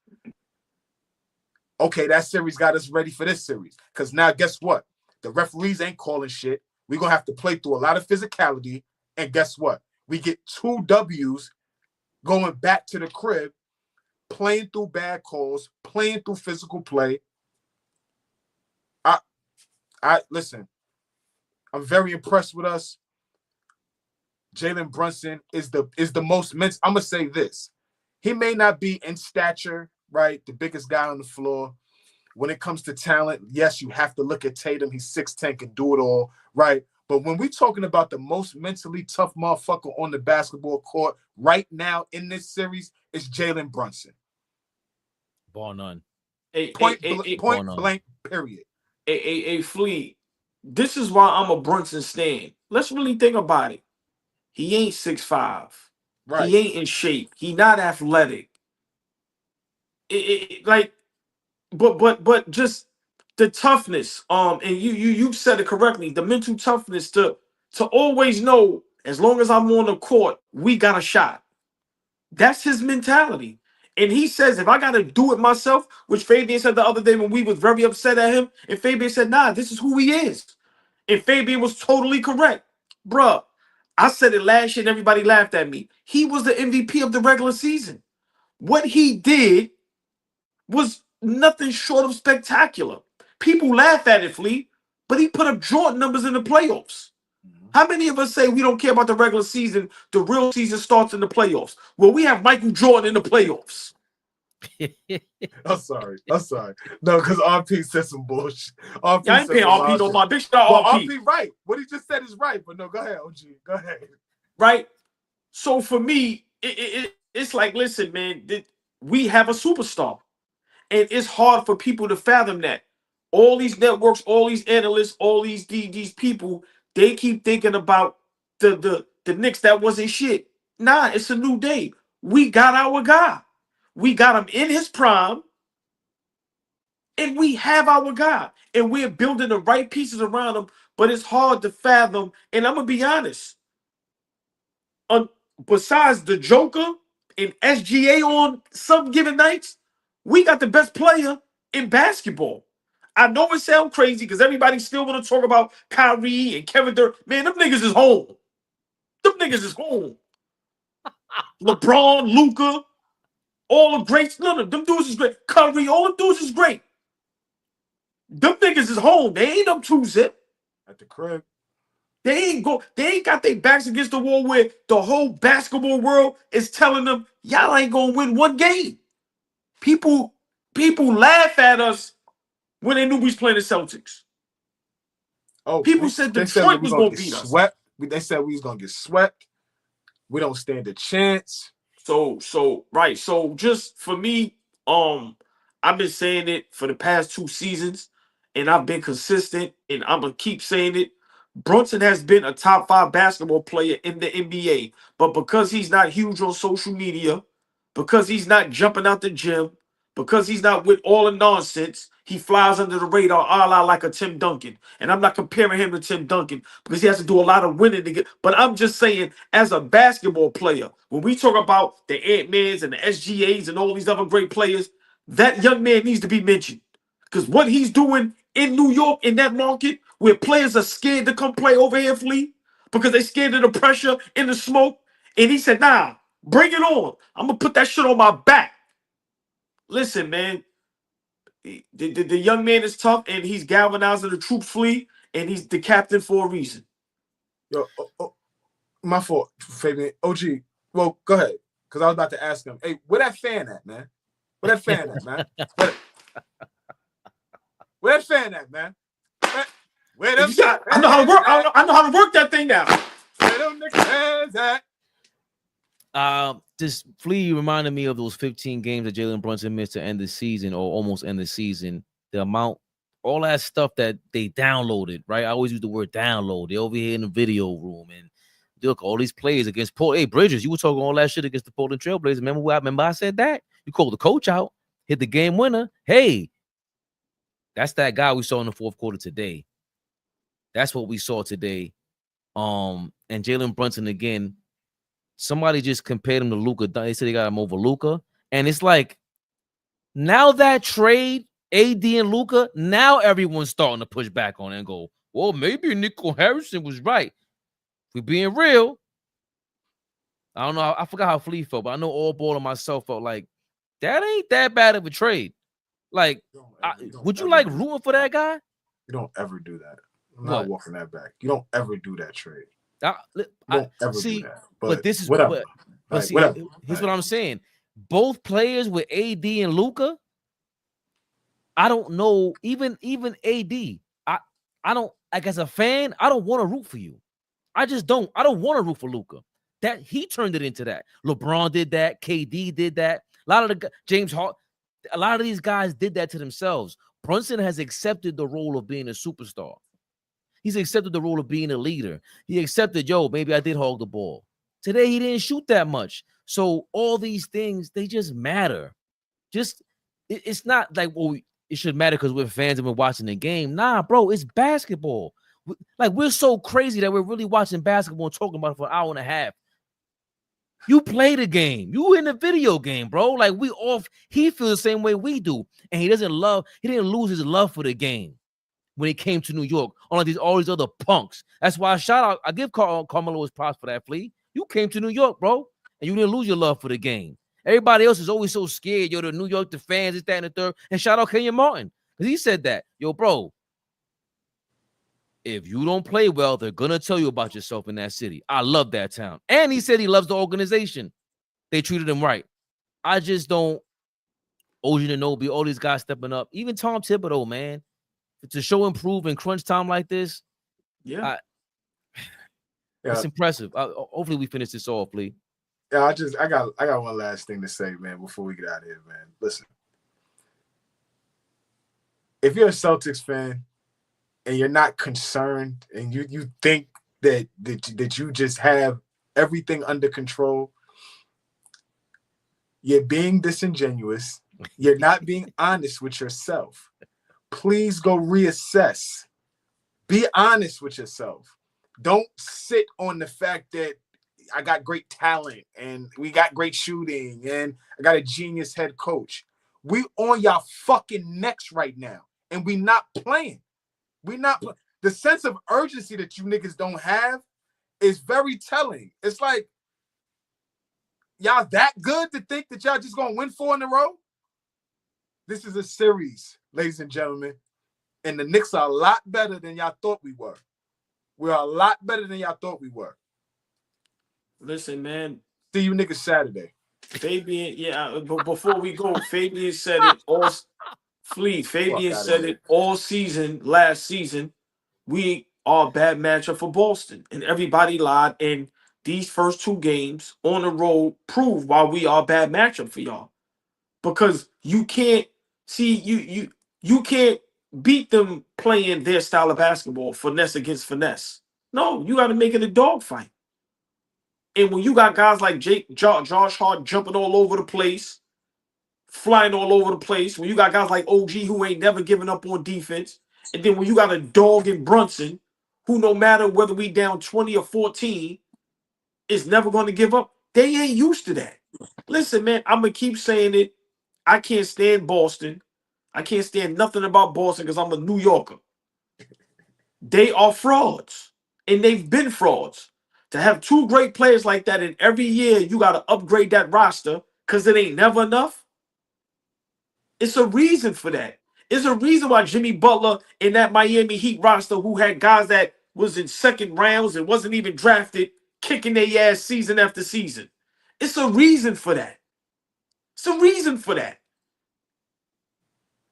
S4: Okay, that series got us ready for this series. Because now guess what? The referees ain't calling shit. We're going to have to play through a lot of physicality. And guess what? We get 2 W's going back to the crib, playing through bad calls, playing through physical play. I listen, I'm very impressed with us. Jaylen Brunson is the most mental. I'm going to say this. He may not be in stature, right? The biggest guy on the floor. When it comes to talent, yes, you have to look at Tatum. He's 6'10", can do it all, right? But when we're talking about the most mentally tough motherfucker on the basketball court right now in this series, it's Jaylen Brunson.
S1: Bar none.
S4: Point blank, period.
S3: Flea, this is why I'm a Brunson stan. Let's really think about it. He ain't 6'5".
S4: Right.
S3: He ain't in shape. He not athletic. But just the toughness. And you said it correctly. The mental toughness to always know, as long as I'm on the court, we got a shot. That's his mentality. And he says, if I got to do it myself, which Fabian said the other day when we was very upset at him, and Fabian said, nah, this is who he is. And Fabian was totally correct. Bruh, I said it last year and everybody laughed at me. He was the MVP of the regular season. What he did was nothing short of spectacular. People laugh at it, Flea, but he put up Jordan numbers in the playoffs. How many of us say we don't care about the regular season? The real season starts in the playoffs. Well, we have Michael Jordan in the playoffs.
S4: I'm sorry. No, because RP said some bullshit. RP
S3: I ain't paying RP no my big shot.
S4: RP right. What he just said is right. But no, go ahead, OG. Go ahead.
S3: Right. So for me, it's like, listen, man, we have a superstar, and it's hard for people to fathom that. All these networks, all these analysts, all these people, they keep thinking about the Knicks that wasn't shit. Nah, it's a new day. We got our guy. We got him in his prime, and we have our guy. And we're building the right pieces around him, but it's hard to fathom. And I'm going to be honest. Besides the Joker and SGA on some given nights, we got the best player in basketball. I know it sounds crazy because everybody still want to talk about Kyrie and Kevin Durant. Man, them niggas is home. Them niggas is home. LeBron, Luka, all the greats. None of them dudes is great. Curry, all them dudes is great. Them niggas is home. They ain't up 2-zip.
S4: At the crib.
S3: They ain't got their backs against the wall where the whole basketball world is telling them, y'all ain't gonna win one game. People laugh at us when they knew we was playing the Celtics.
S4: Oh,
S3: people said Detroit was gonna beat us.
S4: Swept. They said we was gonna get swept. We don't stand a chance.
S3: So just for me, I've been saying it for the past 2 seasons, and I've been consistent, and I'm gonna keep saying it. Brunson has been a top 5 basketball player in the NBA, but because he's not huge on social media, because he's not jumping out the gym, because he's not with all the nonsense, he flies under the radar a la like a Tim Duncan. And I'm not comparing him to Tim Duncan because he has to do a lot of winning to get. But I'm just saying, as a basketball player, when we talk about the Ant-Mans and the SGAs and all these other great players, that young man needs to be mentioned. Because what he's doing in New York, in that market, where players are scared to come play over here, Flea, because they're scared of the pressure and the smoke. And he said, nah, bring it on. I'm going to put that shit on my back. Listen, man, the young man is tough, and he's galvanizing the troop, Flea, and he's the captain for a reason.
S4: Yo, my fault, Fabian. OG, well, go ahead, because I was about to ask him, hey, where that fan at, man? Where that fan at, man? Where that fan at, man? Where them
S3: I know how to work. I know how to work that thing now.
S4: Where them niggas at?
S1: This Flea reminded me of those 15 games that Jaylen Brunson missed to end the season, or almost end the season. The amount, all that stuff that they downloaded, right? I always use the word download. They're over here in the video room, and look, all these plays against Portland. Hey, Bridges, you were talking all that shit against the Portland Trailblazers. Remember I said that? You called the coach out, hit the game winner. Hey, that's that guy we saw in the fourth quarter today. That's what we saw today. And Jaylen Brunson again. Somebody just compared him to Luka. They said they got him over Luka. And it's like, now that trade, AD and Luka, now everyone's starting to push back on it and go, well, maybe Nico Harrison was right. If we're being real, I don't know. I forgot how Flea felt, but I know AllBall and myself felt like that ain't that bad of a trade. Like, would you like rooting for that guy?
S4: You don't ever do that. I'm
S1: What?
S4: not walking that back. You don't ever do that trade.
S1: I
S4: don't ever
S1: see,
S4: do that.
S1: but this is
S4: whatever.
S1: But
S4: Like,
S1: see,
S4: whatever.
S1: here's what I'm saying. Both players with AD and Luka, I don't know. Even AD, I don't, like, as a fan, I don't want to root for you. I just don't. I don't want to root for Luka. That he turned it into that. LeBron did that. KD did that. A lot of the James Harden, a lot of these guys did that to themselves. Brunson has accepted the role of being a superstar. He's accepted the role of being a leader. He accepted, yo, maybe I did hog the ball. Today, he didn't shoot that much. So all these things, they just matter. Just, it's not like, well, it should matter because we're fans and we're watching the game. Nah, bro, it's basketball. Like, we're so crazy that we're really watching basketball and talking about it for an hour and a half. You play the game. You in the video game, bro. Like, we off. He feels the same way we do. And he didn't lose his love for the game when he came to New York, all these other punks. That's why I give Carmelo his props for that, Flea. You came to New York, bro, and you didn't lose your love for the game. Everybody else is always so scared. Yo, the New York, the fans, this, that, and the third. And shout out Kenyon Martin, because he said that. Yo, bro, if you don't play well, they're going to tell you about yourself in that city. I love that town. And he said he loves the organization. They treated him right. I just don't. OG Anunoby, all these guys stepping up. Even Tom Thibodeau, man. To show improve in crunch time like this, it's impressive. Hopefully we finish this off, Lee.
S4: Yeah, I got one last thing to say, man, before we get out of here, man. Listen, if you're a Celtics fan and you're not concerned and you think that you just have everything under control, you're being disingenuous. You're not being honest with yourself. Please go reassess. Be honest with yourself. Don't sit on the fact that I got great talent and we got great shooting and I got a genius head coach. We on y'all fucking necks right now and we not playing. The sense of urgency that you niggas don't have is very telling. It's like, y'all that good to think that y'all just gonna win 4 in a row? This is a series, ladies and gentlemen, and the Knicks are a lot better than y'all thought we were. We're a lot better than y'all thought we were.
S3: Listen, man.
S4: See you niggas Saturday.
S3: Fabian, but before we go, Fabian said it all. Fabian said it all season, last season. We are a bad matchup for Boston, and everybody lied. And these first 2 games on the road prove why we are a bad matchup for y'all. Because you can't you can't beat them playing their style of basketball, finesse against finesse. No, you got to make it a dogfight. And when you got guys like Josh Hart jumping all over the place, flying all over the place, when you got guys like OG who ain't never giving up on defense, and then when you got a dog in Brunson who, no matter whether we down 20 or 14, is never going to give up, they ain't used to that. Listen, man, I'm going to keep saying it. I can't stand Boston. I can't stand nothing about Boston because I'm a New Yorker. They are frauds, and they've been frauds. To have 2 great players like that, and every year you got to upgrade that roster because it ain't never enough. It's a reason for that. It's a reason why Jimmy Butler in that Miami Heat roster, who had guys that was in second rounds and wasn't even drafted, kicking their ass season after season. It's a reason for that. It's a reason for that.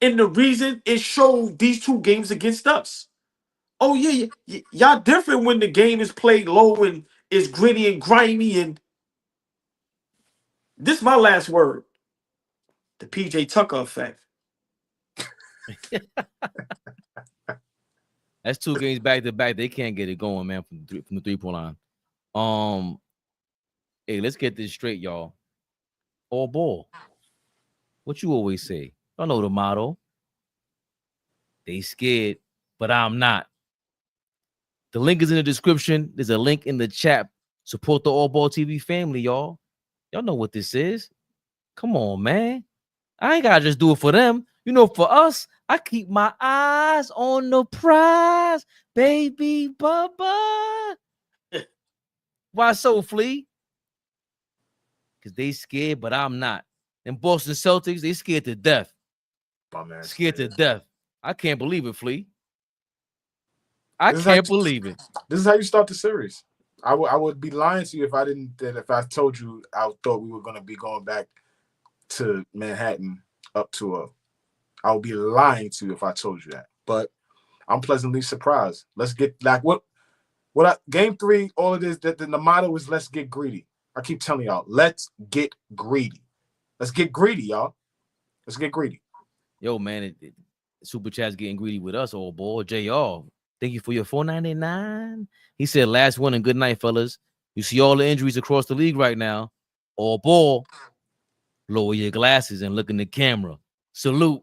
S3: And the reason it showed these 2 games against us. Oh, yeah, y'all different when the game is played low and it's gritty and grimy. And this is my last word. The PJ Tucker effect.
S1: That's 2 games back to back. They can't get it going, man, from the 3-point line. Hey, let's get this straight, y'all. AllBall. What you always say? I know the motto. They scared, but I'm not. The link is in the description. There's a link in the chat. Support the AllBall TV family, y'all. Y'all know what this is. Come on, man. I ain't gotta just do it for them. You know, for us, I keep my eyes on the prize, baby Bubba. Why so, Flea? Because they scared, but I'm not. And Boston Celtics, they scared to death. Scared to death. I can't believe it, Flea. I can't believe it.
S4: This is how you start the series. I would be lying to you if I told you I thought we were going to be going back to Manhattan up 2-0. I would be lying to you if I told you that. But I'm pleasantly surprised. Let's get like game 3, all it is that the motto is let's get greedy. I keep telling y'all, let's get greedy. Let's get greedy, y'all. Let's get greedy.
S1: Yo, man, Super Chat's getting greedy with us, old boy. JR, thank you for your $4.99. He said, last one and good night, fellas. You see all the injuries across the league right now. All ball, lower your glasses and look in the camera. Salute.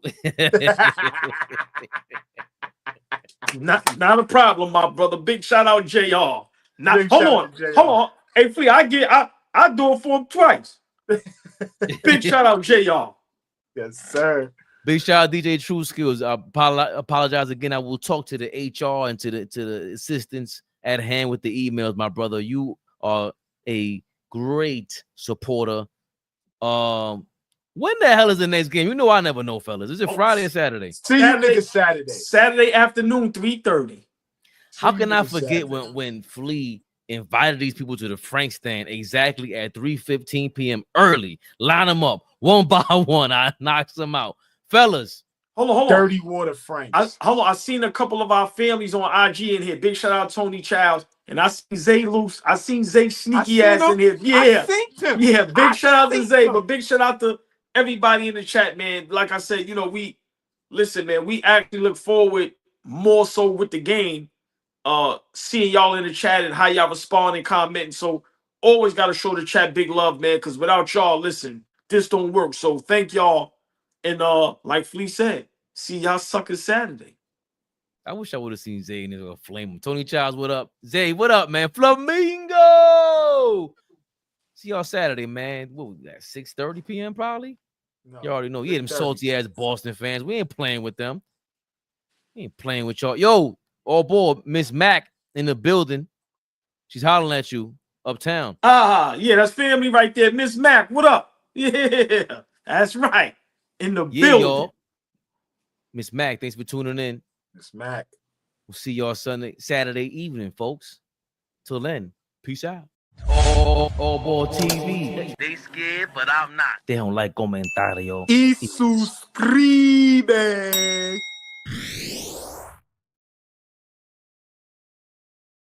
S3: Not a problem, my brother. Big shout out, JR. Hold on. Hey, Flea, I do it for him twice. Big shout out, JR.
S4: Yes, sir.
S1: Big shout out DJ True Skills. I apologize again. I will talk to the HR and to the assistants at hand with the emails, my brother. You are a great supporter. When the hell is the next game? You know I never know, fellas. Is it Friday or Saturday?
S4: See you niggas Saturday.
S3: Saturday afternoon, 3:30.
S1: How can I forget when Flea invited these people to the Frank stand exactly at 3:15 p.m. early? Line them up one by one. I knocks them out. Fellas.
S3: Hold on.
S4: Dirty water Franks.
S3: I seen a couple of our families on IG in here. Big shout out Tony Childs. And I seen Zay loose. I seen Zay sneaky ass in here. Yeah. Yeah, big shout out to Zay, but big shout out to everybody in the chat, man. Like I said, we actually look forward more so with the game, seeing y'all in the chat and how y'all respond and commenting. So always got to show the chat big love, man, because without y'all, listen, this don't work. So thank y'all. And like Flea said, see y'all suckers Saturday.
S1: I wish I would have seen Zay in there with a flame. Tony Childs, what up? Zay, what up, man? Flamingo! See y'all Saturday, man. What was that? 6:30 p.m. probably? No, you already know. Yeah, them salty ass Boston fans. We ain't playing with them. We ain't playing with y'all. Yo, all board, Miss Mac in the building. She's hollering at you uptown.
S3: Yeah, that's family right there. Miss Mac, what up? Yeah, that's right. In the building. Y'all.
S1: Miss Mac, thanks for tuning in.
S4: Miss Mac.
S1: We'll see y'all Saturday evening, folks. Till then, peace out. AllBall TV. They scared, but I'm not. They don't like comentario.
S4: Y suscribe.